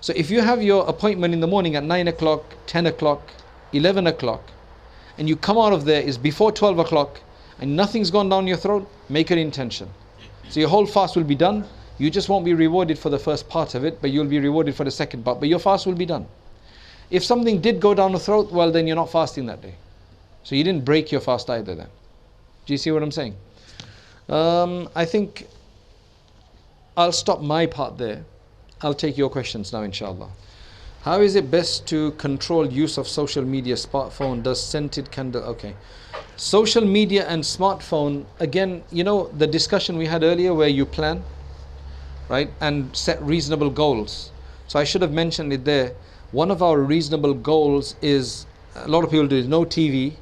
So if you have your appointment in the morning at 9 o'clock, 10 o'clock, 11 o'clock, and you come out of there is before 12 o'clock, and nothing's gone down your throat, make an intention. So your whole fast will be done. You just won't be rewarded for the first part of it, but you'll be rewarded for the second part. But your fast will be done. If something did go down the throat, well, then you're not fasting that day. So you didn't break your fast either then. Do you see what I'm saying? I think I'll stop my part there. I'll take your questions now, inshallah. How is it best to control use of social media, smartphone? Does scented candle... Okay. Social media and smartphone, again, you know the discussion we had earlier where you plan, right? And set reasonable goals. So I should have mentioned it there. One of our reasonable goals is, a lot of people do, is no TV.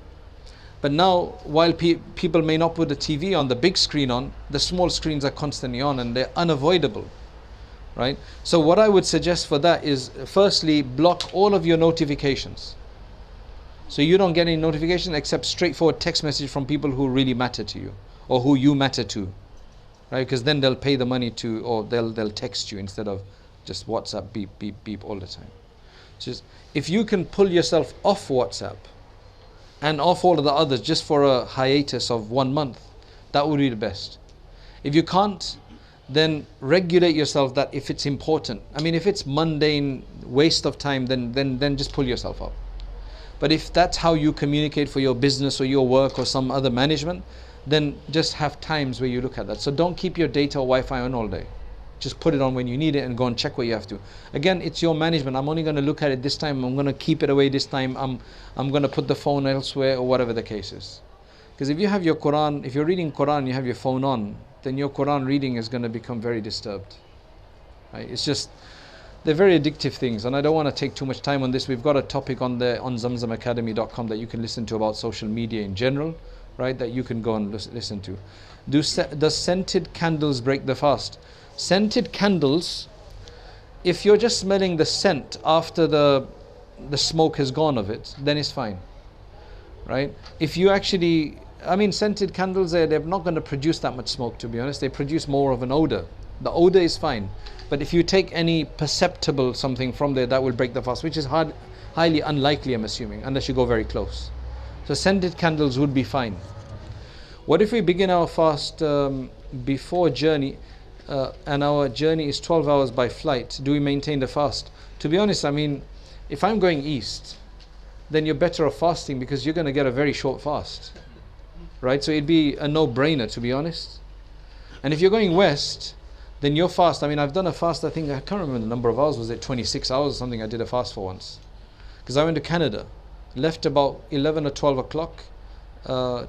But now, while people may not put the TV on, the big screen on, the small screens are constantly on and they're unavoidable, right? So what I would suggest for that is, firstly, block all of your notifications. So you don't get any notification except straightforward text message from people who really matter to you, or who you matter to, right? Because then they'll pay the money to, or they'll text you instead of just WhatsApp beep, beep, beep all the time. Just, if you can pull yourself off WhatsApp and off all of the others just for a hiatus of 1 month, that would be the best. If you can't, then regulate yourself that if it's important. I mean, if it's mundane, waste of time, then just pull yourself up. But if that's how you communicate for your business or your work or some other management, then just have times where you look at that. So don't keep your data or Wi-Fi on all day. Just put it on when you need it and go and check what you have to. Again, it's your management. I'm only going to look at it this time. I'm going to keep it away this time. I'm going to put the phone elsewhere, or whatever the case is. Because if you have your Quran, if you're reading Quran, you have your phone on, then your Quran reading is going to become very disturbed. Right? It's just, they're very addictive things, and I don't want to take too much time on this. We've got a topic on ZamZamAcademy.com that you can listen to about social media in general, right? That you can go and listen to. Does scented candles break the fast? Scented candles, if you're just smelling the scent after the smoke has gone of it, then it's fine, right? If you actually, I mean, scented candles, they're not going to produce that much smoke, to be honest. They produce more of an odor. The odor is fine. But if you take any perceptible something from there, that will break the fast, which is highly unlikely, I'm assuming, unless you go very close. So scented candles would be fine. What if we begin our fast before journey, and our journey is 12 hours by flight? Do we maintain the fast? To be honest, I mean, if I'm going east, then you're better off fasting, because you're going to get a very short fast, right? So it'd be a no-brainer, to be honest. And if you're going west, then your fast, I mean, I've done a fast, I think, I can't remember the number of hours, was it 26 hours or something? I did a fast for once. Because I went to Canada, left about 11 or 12 o'clock, I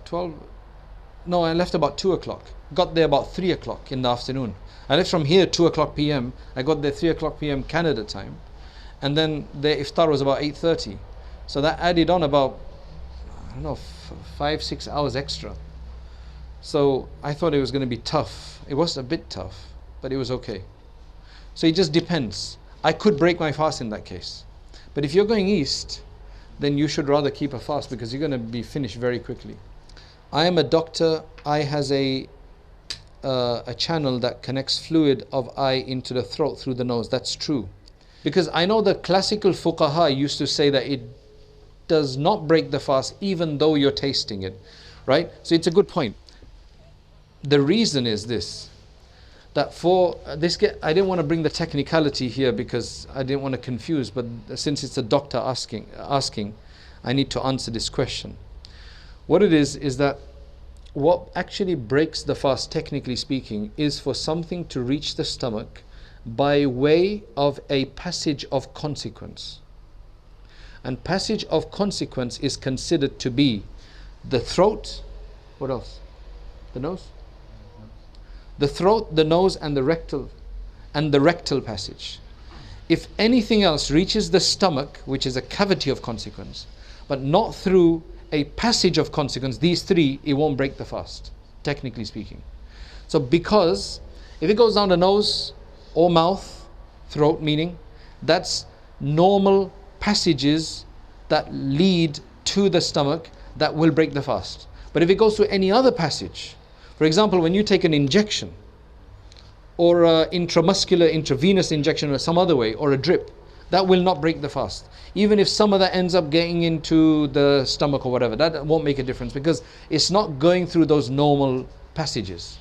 left about 2 o'clock, got there about 3 o'clock in the afternoon. I left from here 2 o'clock p.m, I got there 3 o'clock p.m. Canada time, and then the iftar was about 8:30. So that added on about, I don't know, 5-6 hours extra. So I thought it was going to be tough. It was a bit tough, but it was okay. So it just depends. I could break my fast in that case. But if you're going east, then you should rather keep a fast, because you're going to be finished very quickly. I am a doctor. I has a channel that connects fluid of eye into the throat through the nose. That's true. Because I know the classical fuqaha used to say that it does not break the fast even though you're tasting it, right? So it's a good point. The reason is this, that for this, I didn't want to bring the technicality here because I didn't want to confuse, but since it's a doctor asking, I need to answer this question. What it is that what actually breaks the fast, technically speaking, is for something to reach the stomach by way of a passage of consequence. And passage of consequence is considered to be the throat, what else? The nose? The throat, the nose, and the rectal passage. If anything else reaches the stomach, which is a cavity of consequence, but not through a passage of consequence, these three, it won't break the fast, technically speaking. So because if it goes down the nose or mouth, throat meaning, that's normal passages that lead to the stomach that will break the fast. But if it goes through any other passage, For example, when you take an injection, or intramuscular, intravenous injection, or some other way, or a drip, that will not break the fast. Even if some of that ends up getting into the stomach or whatever, that won't make a difference because it's not going through those normal passages.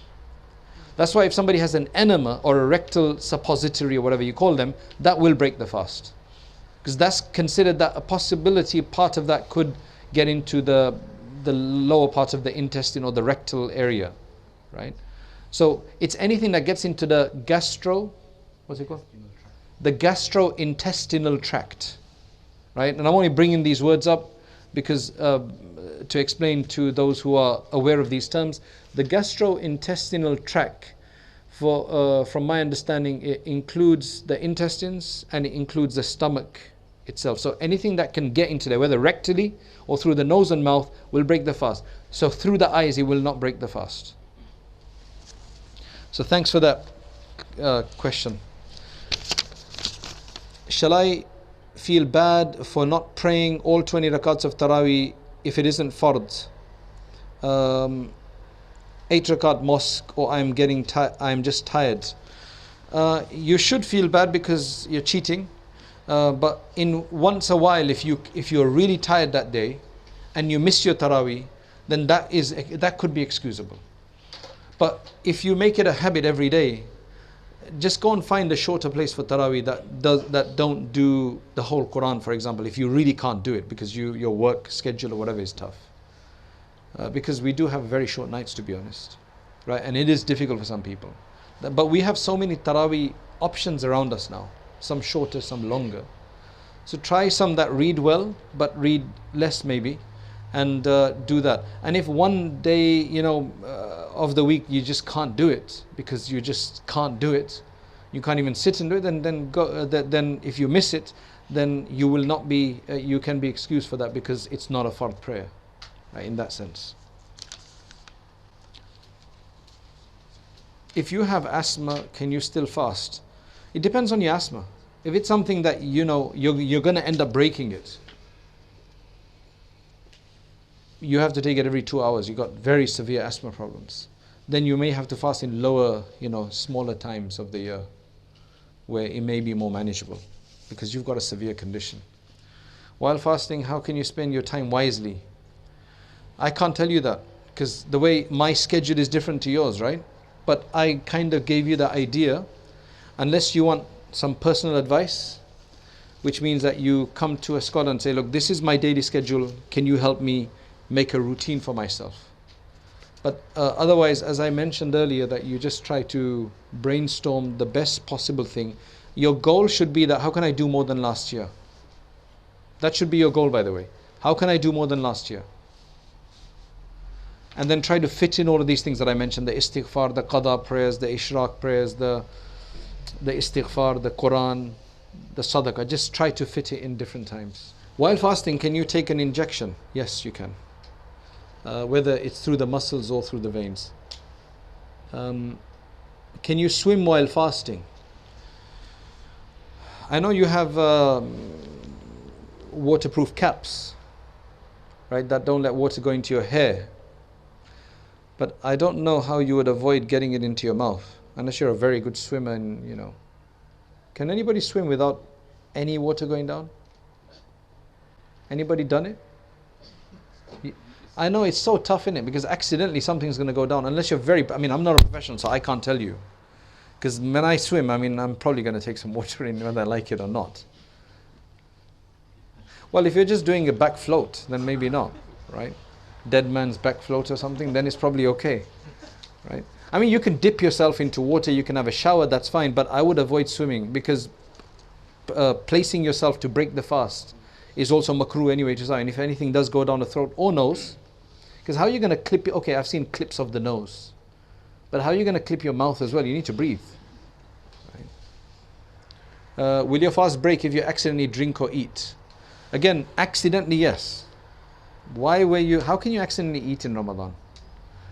That's why if somebody has an enema or a rectal suppository or whatever you call them, that will break the fast. Because that's considered that a possibility, part of that could get into the lower part of the intestine or the rectal area, right? So it's anything that gets into the what's it called? The gastrointestinal tract, right? And I'm only bringing these words up because to explain to those who are aware of these terms. The gastrointestinal tract, from my understanding, it includes the intestines and it includes the stomach itself. So anything that can get into there, whether rectally or through the nose and mouth, will break the fast. So through the eyes, it will not break the fast. So thanks for that question. Shall I feel bad for not praying all 20 rakats of Taraweeh if it isn't fard? 8 rakat mosque, or I'm just tired. You should feel bad because you're cheating. But in once a while, if you're really tired that day and you miss your Taraweeh, then that could be excusable. But if you make it a habit every day, just go and find a shorter place for Taraweeh that don't do the whole Quran, for example, if you really can't do it because your work schedule or whatever is tough. Because we do have very short nights, to be honest, right? And it is difficult for some people. But we have so many Taraweeh options around us now, some shorter, some longer. So try some that read well, but read less maybe, and do that. And if one day, of the week you just can't do it because you just can't do it, you can't even sit and do it, then if you miss it, then you will not be, you can be excused for that because it's not a fard prayer, right, in that sense. If you have asthma, can you still fast? It depends on your asthma. If it's something that you're going to end up breaking it, you have to take it every 2 hours, you've got very severe asthma problems, then you may have to fast in lower, smaller times of the year where it may be more manageable because you've got a severe condition. While fasting, how can you spend your time wisely? I can't tell you that because the way my schedule is different to yours, right? But I kind of gave you the idea. Unless you want some personal advice, which means that you come to a scholar and say, look, this is my daily schedule, can you help me make a routine for myself? But otherwise, as I mentioned earlier, that you just try to brainstorm the best possible thing. Your goal should be that, how can I do more than last year? That should be your goal, by the way. How can I do more than last year? And then try to fit in all of these things that I mentioned, the istighfar, the qada prayers, the ishraq prayers, the istighfar, the Quran, the sadaqah. Just try to fit it in different times. While fasting, can you take an injection? Yes, you can. Whether it's through the muscles or through the veins. Can you swim while fasting? I know you have waterproof caps, right, that don't let water go into your hair. But I don't know how you would avoid getting it into your mouth, unless you're a very good swimmer and, Can anybody swim without any water going down? Anybody done it? I know it's so tough, isn't it? Because accidentally something's going to go down. Unless you're I'm not a professional, so I can't tell you. Because when I swim, I'm probably going to take some water in whether I like it or not. Well, if you're just doing a back float, then maybe not, right? Dead man's back float or something, then it's probably okay, right? You can dip yourself into water, you can have a shower, that's fine, but I would avoid swimming because placing yourself to break the fast is also makruh anyway to say. And if anything does go down the throat or nose, because how are you going to clip, okay, I've seen clips of the nose, but how are you going to clip your mouth as well? You need to breathe, right? Will your fast break if you accidentally drink or eat? Again, accidentally, yes. How can you accidentally eat in Ramadan?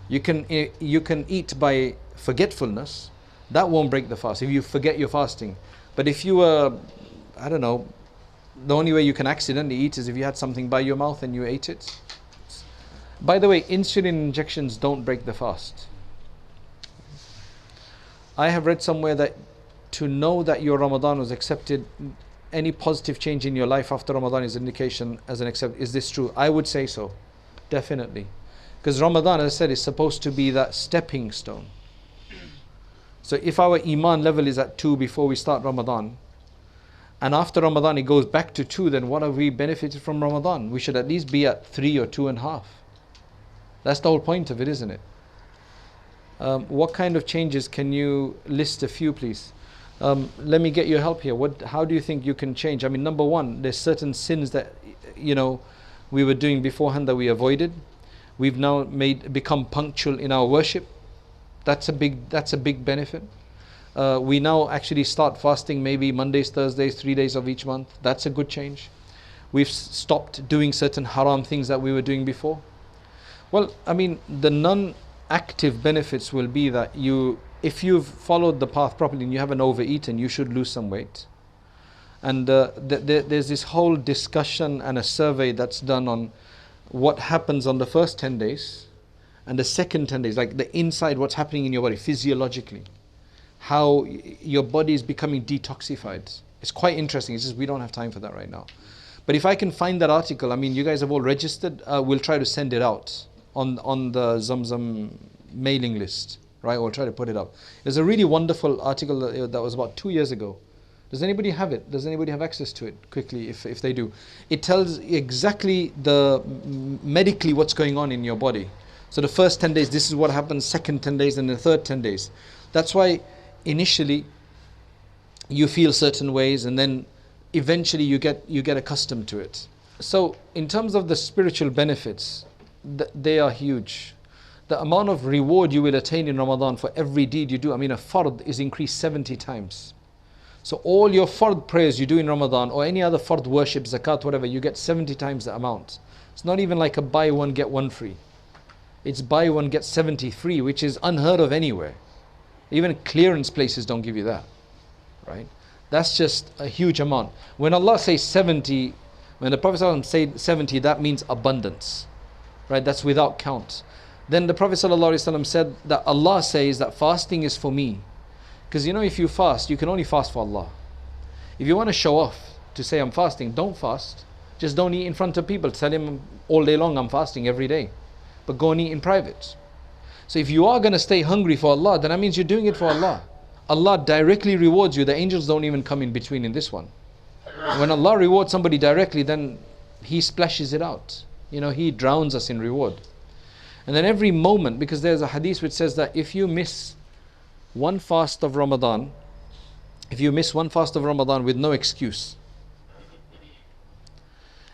You can eat by forgetfulness. That won't break the fast if you forget you're fasting. But if you were, the only way you can accidentally eat is if you had something by your mouth and you ate it. By the way, insulin injections don't break the fast. I have read somewhere that to know that your Ramadan was accepted, any positive change in your life after Ramadan is an indication as an accept. Is this true? I would say so, definitely. Because Ramadan, as I said, is supposed to be that stepping stone. So if our Iman level is at 2 before we start Ramadan, and after Ramadan it goes back to 2, then what have we benefited from Ramadan? We should at least be at 3 or 2.5. That's the whole point of it, isn't it? What kind of changes can you list a few, please? Let me get your help here. How do you think you can change? I mean, number one, there's certain sins that we were doing beforehand that we avoided. We've now become punctual in our worship. That's a big benefit. We now actually start fasting maybe Mondays, Thursdays, 3 days of each month. That's a good change. We've stopped doing certain haram things that we were doing before. Well, I mean, the non-active benefits will be that if you've followed the path properly and you haven't overeaten, you should lose some weight. And there's this whole discussion and a survey that's done on what happens on the first 10 days and the second 10 days, like the inside, what's happening in your body physiologically, how your body is becoming detoxified. It's quite interesting. It's just we don't have time for that right now. But if I can find that article, I mean, you guys have all registered, we'll try to send it out on the ZamZam mailing list, right? We'll try to put it up. There's a really wonderful article that was about 2 years ago. Does anybody have it? Does anybody have access to it quickly if they do? It tells exactly medically what's going on in your body. So the first 10 days, this is what happens, second 10 days and the third 10 days. That's why initially you feel certain ways and then eventually you get accustomed to it. So in terms of the spiritual benefits, they are huge. The amount of reward you will attain in Ramadan for every deed you do, I mean, a fard is increased 70 times. So all your fard prayers you do in Ramadan or any other fard worship, zakat, whatever, you get 70 times the amount. It's not even like a buy one get one free. It's buy one get 70 free, which is unheard of anywhere. Even clearance places don't give you that, right? That's just a huge amount. When Allah says 70, when the Prophet said 70, that means abundance, right? That's without count. Then the Prophet ﷺ said that Allah says that fasting is for me. Because if you fast, you can only fast for Allah. If you want to show off to say I'm fasting, don't fast. Just don't eat in front of people. Tell him all day long I'm fasting every day. But go and eat in private. So if you are going to stay hungry for Allah, then that means you're doing it for Allah. Allah directly rewards you. The angels don't even come in between in this one. When Allah rewards somebody directly, then He splashes it out. He drowns us in reward. And then every moment, because there's a hadith which says that if you miss one fast of Ramadan, with no excuse,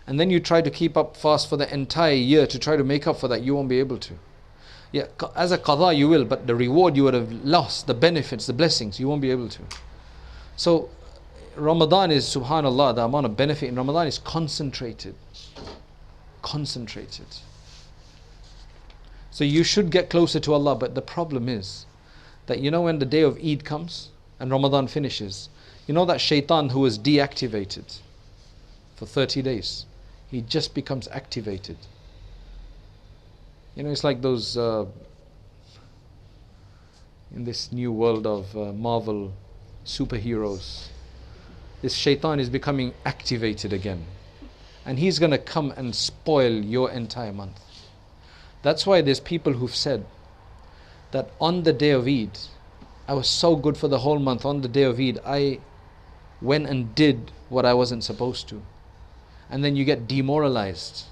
and then you try to keep up fast for the entire year to try to make up for that, you won't be able to. Yeah, as a qadha you will, but the reward you would have lost, the benefits, the blessings, you won't be able to. So Ramadan is, subhanallah, the amount of benefit in Ramadan is concentrated. So you should get closer to Allah, but the problem is that when the day of Eid comes and Ramadan finishes, that shaitan who was deactivated for 30 days, he just becomes activated. It's like those, in this new world of Marvel superheroes, this shaitan is becoming activated again. And he's going to come and spoil your entire month. That's why there's people who've said that on the day of Eid, I was so good for the whole month. On the day of Eid, I went and did what I wasn't supposed to. And then you get demoralized.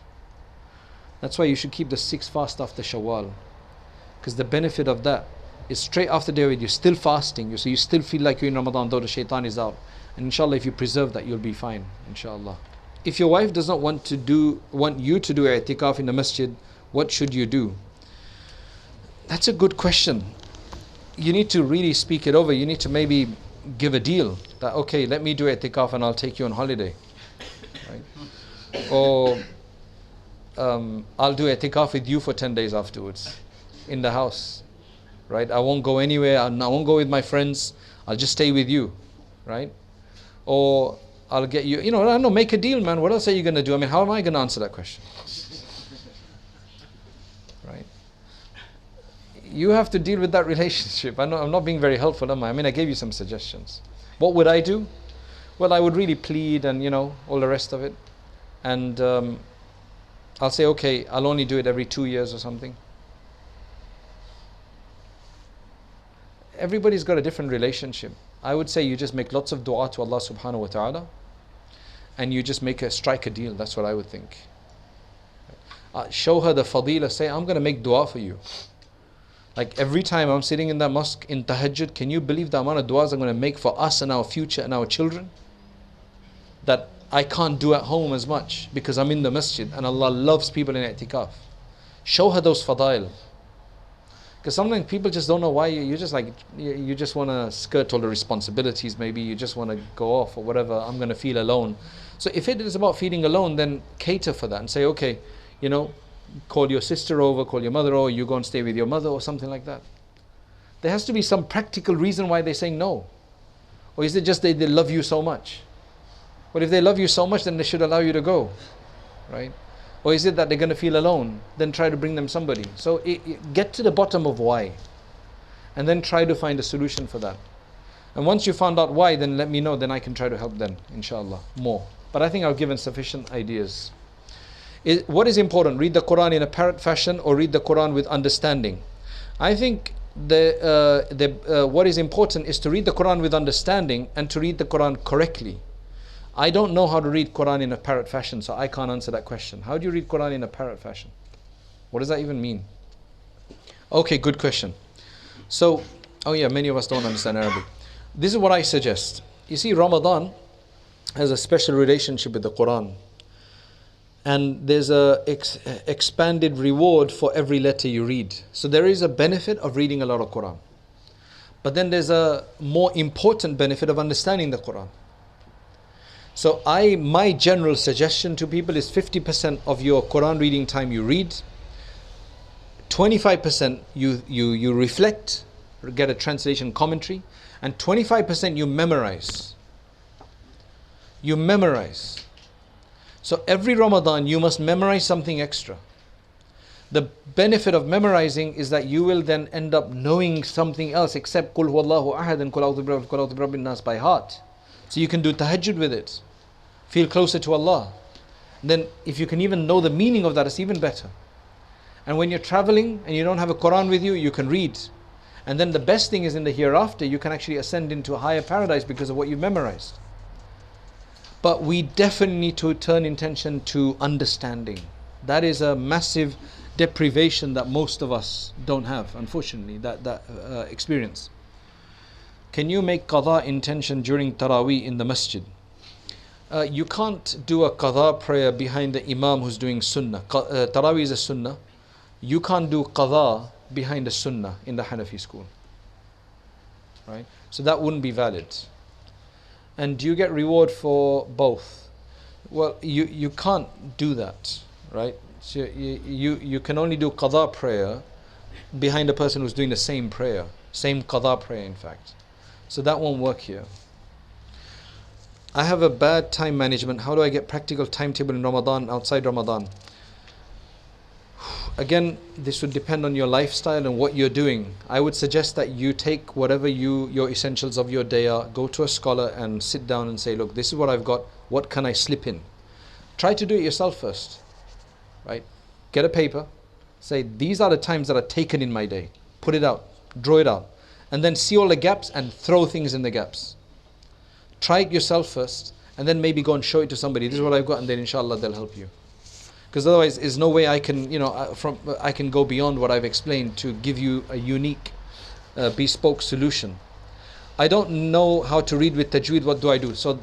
That's why you should keep the 6th fast after Shawwal. Because the benefit of that is straight after day of Eid, you're still fasting. So you still feel like you're in Ramadan, though the shaitan is out. And inshallah, if you preserve that, you'll be fine, inshallah. If your wife does not want you to do i'tikaf in the masjid, what should you do? That's a good question. You need to really speak it over. You need to maybe give a deal that, okay, let me do i'tikaf and I'll take you on holiday. Right? Or I'll do i'tikaf with you for 10 days afterwards in the house. Right? I won't go anywhere. I won't go with my friends. I'll just stay with you. Right? Or I'll get you, I don't know, make a deal, man. What else are you going to do? I mean, how am I going to answer that question? Right? you have to deal with that relationship. I'm not being very helpful, am I? I mean, I gave you some suggestions. What would I do? Well, I would really plead and, all the rest of it. And I'll say, okay, I'll only do it every 2 years or something. Everybody's got a different relationship. I would say you just make lots of dua to Allah subhanahu wa ta'ala, and you just strike a deal. That's what I would think. Show her the fadila. Say, I'm going to make dua for you. Like every time I'm sitting in that mosque in tahajjud, can you believe the amount of duas I'm going to make for us and our future and our children? That I can't do at home as much because I'm in the masjid, and Allah loves people in i'tikaf. Show her those fadail. Because sometimes people just don't know why you just want to skirt all the responsibilities. Maybe you just want to go off or whatever. I'm going to feel alone. So if it is about feeling alone, then cater for that and say, okay, call your sister over, call your mother over, you go and stay with your mother or something like that. There has to be some practical reason why they're saying no. Or is it just they love you so much? Well, if they love you so much, then they should allow you to go, right? Or is it that they're going to feel alone? Then try to bring them somebody. So get to the bottom of why, and then try to find a solution for that. And once you found out why, then let me know, then I can try to help them, inshallah, more. But I think I've given sufficient ideas. What is important? Read the Quran in a parrot fashion or read the Quran with understanding? I think what is important is to read the Quran with understanding and to read the Quran correctly. I don't know how to read Quran in a parrot fashion, so I can't answer that question. How do you read Quran in a parrot fashion? What does that even mean? Okay, good question. So, many of us don't understand Arabic. This is what I suggest. You see, Ramadan has a special relationship with the Quran. And there's a expanded reward for every letter you read. So there is a benefit of reading a lot of Quran. But then there's a more important benefit of understanding the Quran. So my general suggestion to people is 50% of your Quran reading time you read, 25% you reflect, get a translation commentary, and 25% you memorize. You memorize. So every Ramadan you must memorize something extra. The benefit of memorizing is that you will then end up knowing something else except Qul Huwallahu Ahad and Qul A'udhu Birabbin Nas by heart. So you can do tahajjud with it. Feel closer to Allah. Then if you can even know the meaning of that, it's even better. And when you're traveling and you don't have a Quran with you, you can read. And then the best thing is in the hereafter, you can actually ascend into a higher paradise because of what you've memorized. But we definitely need to turn attention to understanding. That is a massive deprivation that most of us don't have, unfortunately, that experience. Can you make qadha intention during Taraweeh in the masjid? You can't do a qadha prayer behind the imam who's doing sunnah. Taraweeh is a sunnah. You can't do qadha behind a sunnah in the Hanafi school. Right? So that wouldn't be valid. And do you get reward for both? Well, you can't do that, right? So you can only do qadha prayer behind a person who's doing the same prayer, same qadha prayer in fact. So that won't work here. I have a bad time management. How do I get practical timetable in Ramadan, outside Ramadan? Again, this would depend on your lifestyle and what you're doing. I would suggest that you take whatever your essentials of your day are, go to a scholar and sit down and say, look, this is what I've got. What can I slip in? Try to do it yourself first, right? Get a paper. Say, these are the times that are taken in my day. Put it out. Draw it out. And then see all the gaps and throw things in the gaps. Try it yourself first, and then maybe go and show it to somebody. This is what I've got, and then inshallah they'll help you. Because otherwise, there's no way I can, I can go beyond what I've explained to give you a unique, bespoke solution. I don't know how to read with tajweed. What do I do? So,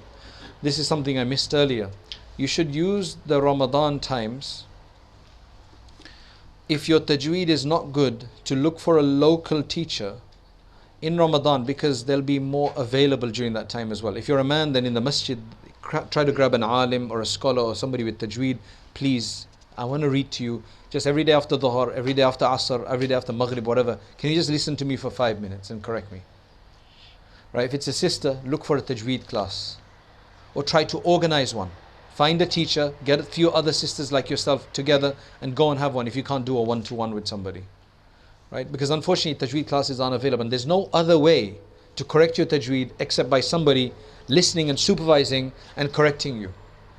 this is something I missed earlier. You should use the Ramadan times. If your tajweed is not good, to look for a local teacher in Ramadan, because they'll be more available during that time as well. If you're a man, then in the masjid, try to grab an alim or a scholar or somebody with tajweed. Please, I want to read to you just every day after Dhuhr, every day after Asr, every day after Maghrib, whatever. Can you just listen to me for 5 minutes and correct me? Right? If it's a sister, look for a tajweed class. Or try to organize one. Find a teacher, get a few other sisters like yourself together and go and have one if you can't do a one-to-one with somebody. right? Because unfortunately tajweed classes aren't available, and there's no other way to correct your tajweed except by somebody listening and supervising and correcting you.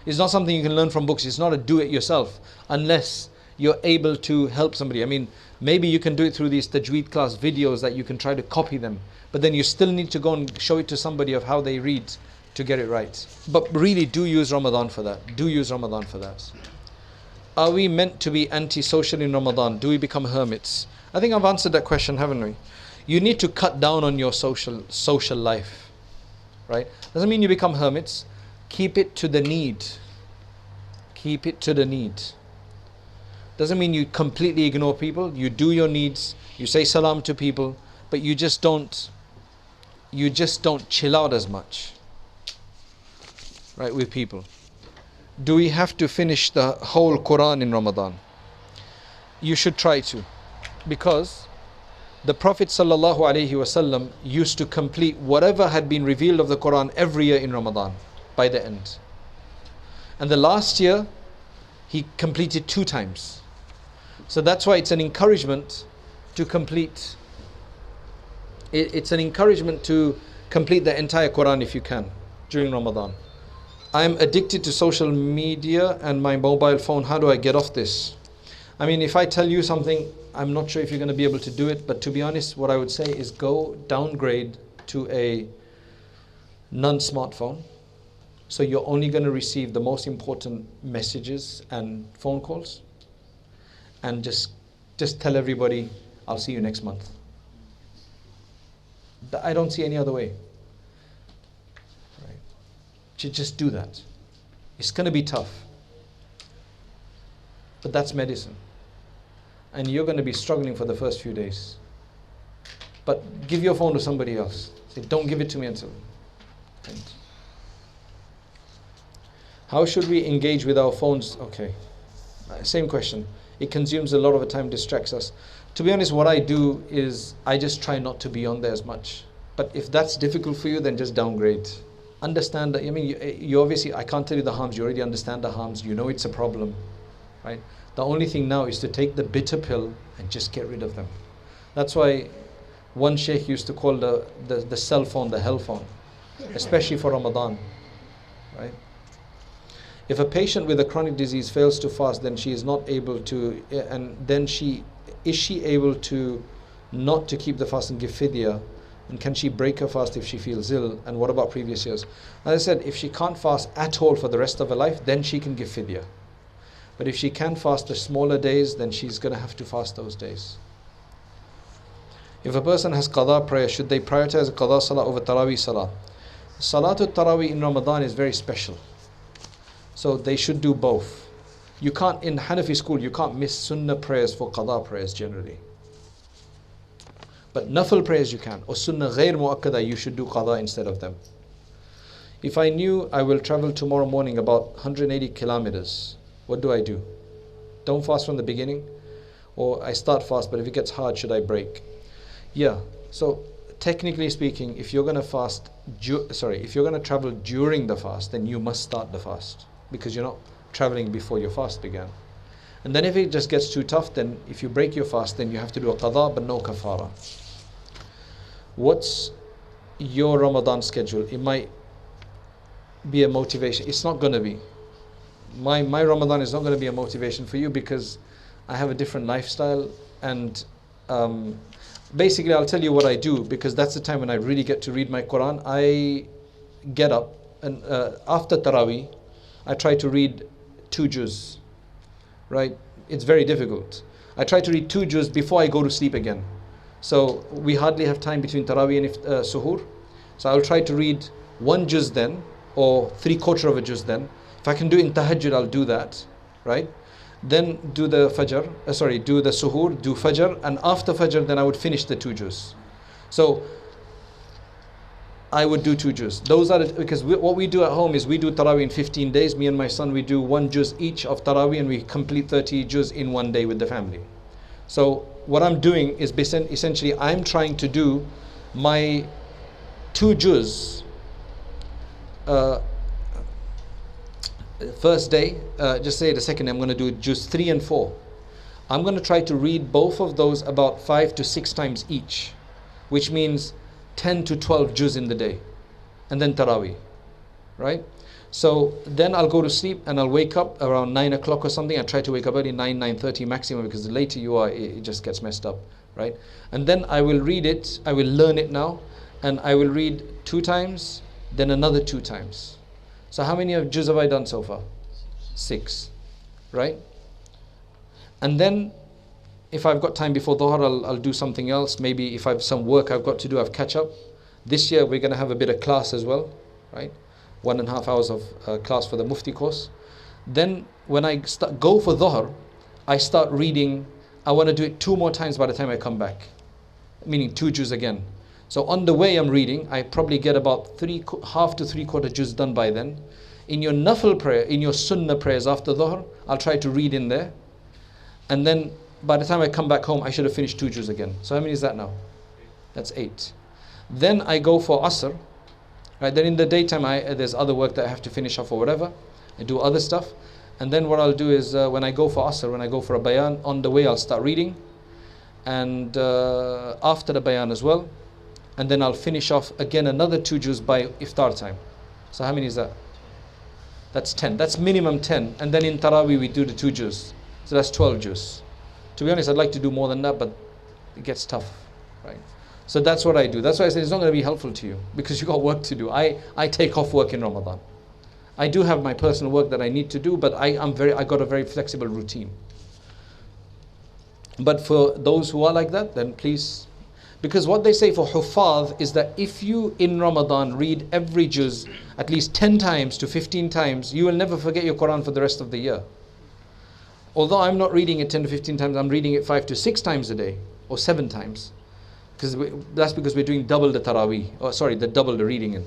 It's not something you can learn from books. It's not a do it yourself unless you're able to help somebody. I mean, maybe you can do it through these tajweed class videos that you can try to copy them, but then you still need to go and show it to somebody of how they read to get it right. But really do use Ramadan for that. Do use Ramadan for that. Are we meant to be antisocial in Ramadan? Do we become hermits? I think I've answered that question, haven't we? You need to cut down on your social life, right? Doesn't mean you become hermits. Keep it to the need. Keep it to the need. Doesn't mean you completely ignore people. You do your needs. You say salam to people, but you just don't chill out as much, right, with people. Do we have to finish the whole Quran in Ramadan? You should try to, because the Prophet ﷺ used to complete whatever had been revealed of the Quran every year in Ramadan by the end. And the last year he completed 2 times. So that's why it's an encouragement to complete. It's an encouragement to complete the entire Quran if you can during Ramadan. I am addicted to social media and my mobile phone. How do I get off this? I mean, if I tell you something, I'm not sure if you're going to be able to do it, but to be honest, what I would say is go downgrade to a non-smartphone. So you're only going to receive the most important messages and phone calls. And just tell everybody, I'll see you next month. I don't see any other way. Right? Just do that. It's going to be tough. But that's medicine. And you're going to be struggling for the first few days. But give your phone to somebody else. Say, don't give it to me until. How should we engage with our phones? Okay. Same question. It consumes a lot of the time, distracts us. To be honest, what I do is I just try not to be on there as much. But if that's difficult for you, then just downgrade. Understand that, I mean, you obviously, I can't tell you the harms. You already understand the harms. You know it's a problem, right? The only thing now is to take the bitter pill and just get rid of them. That's why one sheikh used to call the cell phone the hell phone, especially for Ramadan, right? If a patient with a chronic disease fails to fast, then she is not able to, and then is she able to not to keep the fast and give fidya? And can she break her fast if she feels ill? And what about previous years? As I said, if she can't fast at all for the rest of her life, then she can give fidya. But if she can fast the smaller days, then she's going to have to fast those days. If a person has qada prayer, should they prioritize qada salah over tarawih salah? Salatul tarawih in Ramadan is very special. So they should do both. You can't, in Hanafi school, you can't miss sunnah prayers for qada prayers generally. But nafil prayers you can. Or sunnah ghair muakkada, you should do qada instead of them. If I knew I will travel tomorrow morning about 180 kilometers, what do I do? Don't fast from the beginning? Or I start fast, but if it gets hard, should I break? Yeah, so technically speaking, if you're going to fast, if you're going to travel during the fast, then you must start the fast, because you're not traveling before your fast began. And then if it just gets too tough, then if you break your fast, then you have to do a qada but no kafara. What's your Ramadan schedule? It might be a motivation. It's not going to be. My Ramadan is not going to be a motivation for you, because I have a different lifestyle, and basically I'll tell you what I do, because that's the time when I really get to read my Quran. I get up and after Taraweeh I try to read 2 juz, right? It's very difficult. I try to read 2 juz before I go to sleep again. So we hardly have time between Taraweeh and Suhoor. So I'll try to read 1 juz then, or 3/4 of a juz then. If I can do it in Tahajjud, I'll do that, right? Then do the Fajr, do the Suhoor, do Fajr, and after Fajr then I would finish the 2 juz. So I would do 2 juz. Those are because what we do at home is we do Taraweeh in 15 days. Me and my son, we do 1 juz each of Taraweeh, and we complete 30 juz in 1 day with the family. So what I'm doing is essentially I'm trying to do my 2 juz first day, just say the second day I'm going to do juz 3 and 4. I'm going to try to read both of those about 5 to 6 times each, which means 10 to 12 juz in the day, and then Taraweeh, right? So then I'll go to sleep and I'll wake up around 9 o'clock or something. I try to wake up early, 9:30 maximum, because the later you are, it just gets messed up, right? And then I will read it, I will learn it now, and I will read 2 times, then another 2 times. So how many of juz have I done so far? 6, right? And then if I've got time before Dhuhr, I'll do something else. Maybe if I have some work I've got to do, I've catch up. This year we're going to have a bit of class as well, right? 1.5 hours of class for the Mufti course. Then when I go for Dhuhr, I start reading. I want to do it 2 more times by the time I come back, meaning 2 juz again. So on the way I'm reading, I probably get about half to 3/4 juz done by then. In your nafil prayer, in your sunnah prayers after Dhuhr, I'll try to read in there. And then by the time I come back home, I should have finished 2 juz again. So how many is that now? That's 8. Then I go for Asr. Right, then in the daytime, there's other work that I have to finish off or whatever. I do other stuff. And then what I'll do is, when I go for Asr, when I go for a bayan, on the way I'll start reading. And after the bayan as well. And then I'll finish off again another 2 juz by iftar time. So how many is that? That's 10. That's minimum 10. And then in Taraweeh we do the 2 juz. So that's 12 juz. To be honest, I'd like to do more than that, but it gets tough, right? So that's what I do. That's why I said it's not going to be helpful to you, because you got work to do. I take off work in Ramadan. I do have my personal work that I need to do, but I got a very flexible routine. But for those who are like that, then please, because what they say for Huffaz is that if you in Ramadan read every juz at least 10 times to 15 times, you will never forget your Quran for the rest of the year. Although I'm not reading it 10 to 15 times, I'm reading it 5 to 6 times a day, or 7 times. That's because we're doing double the Taraweeh, double the reading in.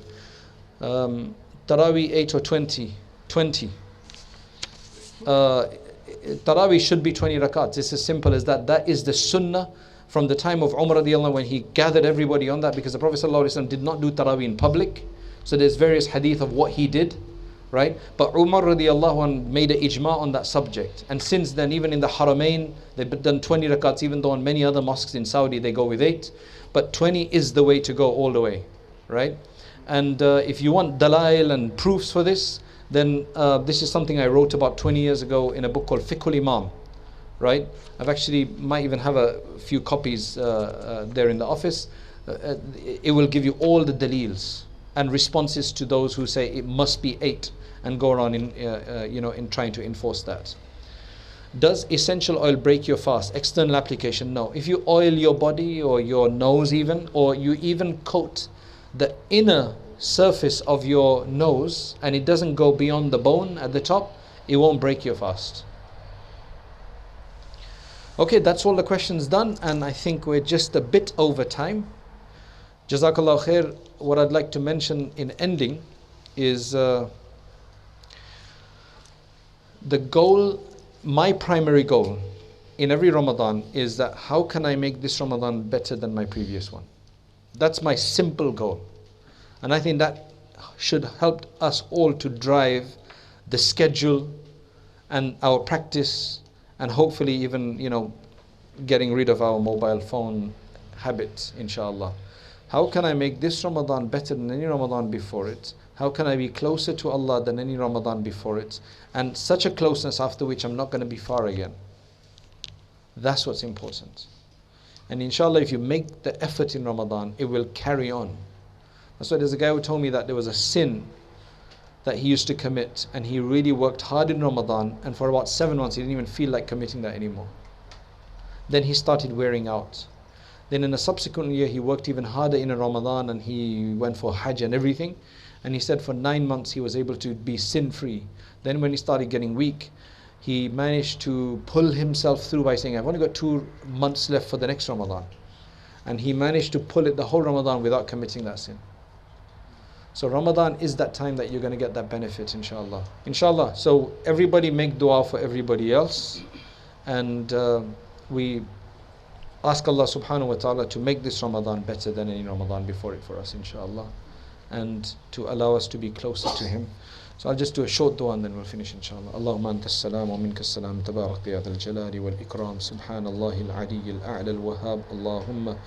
Taraweeh 8 or 20. Taraweeh should be 20 rakats. It's as simple as that. That is the sunnah from the time of Umar radiallahu anh, when he gathered everybody on that, because the Prophet sallallahu alaihi wasallam did not do Taraweeh in public. So there's various hadith of what he did, right? But Umar radiallahu anh made an ijma on that subject. And since then, even in the Haramain, they've done 20 rakats, even though in many other mosques in Saudi, they go with 8. But 20 is the way to go all the way, right? And if you want dalail and proofs for this, then this is something I wrote about 20 years ago in a book called Fiqhul Imam, right? I've actually might even have a few copies there in the office. It will give you all the dalils and responses to those who say it must be 8 and go around in trying to enforce that. Does essential oil break your fast? External application, no. If you oil your body or your nose even, or you even coat the inner surface of your nose and it doesn't go beyond the bone at the top, it won't break your fast. Okay, that's all the questions done, and I think we're just a bit over time. Jazakallah khair. What I'd like to mention in ending is the goal, my primary goal in every Ramadan is that how can I make this Ramadan better than my previous one? That's my simple goal. And I think that should help us all to drive the schedule and our practice, and hopefully even, getting rid of our mobile phone habit, inshallah. How can I make this Ramadan better than any Ramadan before it? How can I be closer to Allah than any Ramadan before it? And such a closeness after which I'm not going to be far again. That's what's important. And inshallah, if you make the effort in Ramadan, it will carry on. That's why there's a guy who told me that there was a sin that he used to commit, and he really worked hard in Ramadan, and for about 7 months he didn't even feel like committing that anymore. Then he started wearing out. Then in a subsequent year he worked even harder in a Ramadan, and he went for Hajj and everything, and he said for 9 months he was able to be sin-free. Then when he started getting weak, he managed to pull himself through by saying, I've only got 2 months left for the next Ramadan. And he managed to pull it the whole Ramadan without committing that sin. So Ramadan is that time that you're going to get that benefit, inshallah. Inshallah. So everybody make dua for everybody else. And we ask Allah subhanahu wa ta'ala to make this Ramadan better than any Ramadan before it for us, inshallah. and to allow us to be closer to Him. So I'll just do a short dua and then we'll finish inshallah. Allahumma anta as-salam wa minka as-salam tabarak ya dhal jalali wal ikram subhanallahi al-ali al-a'la al-wahhab Allahumma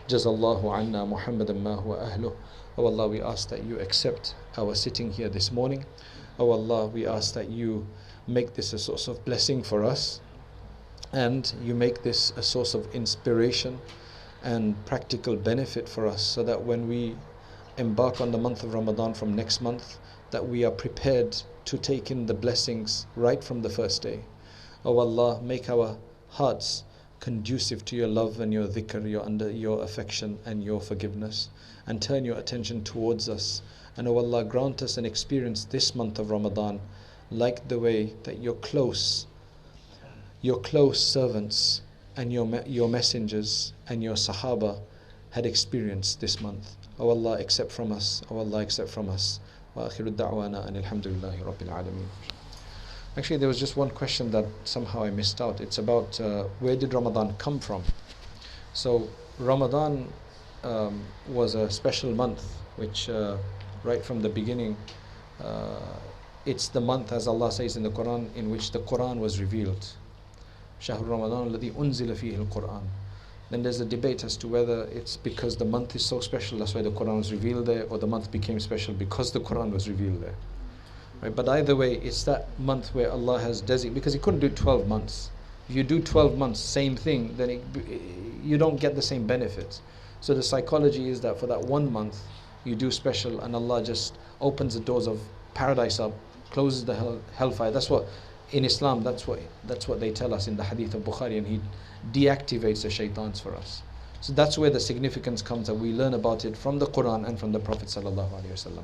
jazallahu anna Muhammadan ma huwa ahluh. Oh Allah, we ask that you accept our sitting here this morning. Oh Allah, we ask that you make this a source of blessing for us, and you make this a source of inspiration and practical benefit for us, so that when we embark on the month of Ramadan from next month, that we are prepared to take in the blessings right from the first day. Oh Allah, make our hearts conducive to your love and your dhikr, your affection and your forgiveness, and turn your attention towards us. And oh Allah, grant us an experience this month of Ramadan like the way that your close servants and your messengers and your Sahaba had experienced this month. Oh Allah, accept from us. Oh Allah, accept from us. Wa akhiru da'wana and alhamdulillahi rabbil alameen. Actually, there was just one question that somehow I missed out. It's about where did Ramadan come from? So Ramadan was a special month, which right from the beginning, it's the month, as Allah says in the Quran, in which the Quran was revealed. Shahr Ramadan alladhi unzila fihi al-Quran. Then there's a debate as to whether it's because the month is so special, that's why the Quran was revealed there, or the month became special because the Quran was revealed there. Right? But either way, it's that month where Allah has designated, because He couldn't do 12 months. If you do 12 months, same thing, then you don't get the same benefits. So the psychology is that for that 1 month, you do special, and Allah just opens the doors of paradise up, closes the hellfire. That's what in Islam, that's what they tell us in the hadith of Bukhari, and He deactivates the shaitans for us. So that's where the significance comes, that we learn about it from the Quran and from the Prophet sallallahu alaihi wasallam.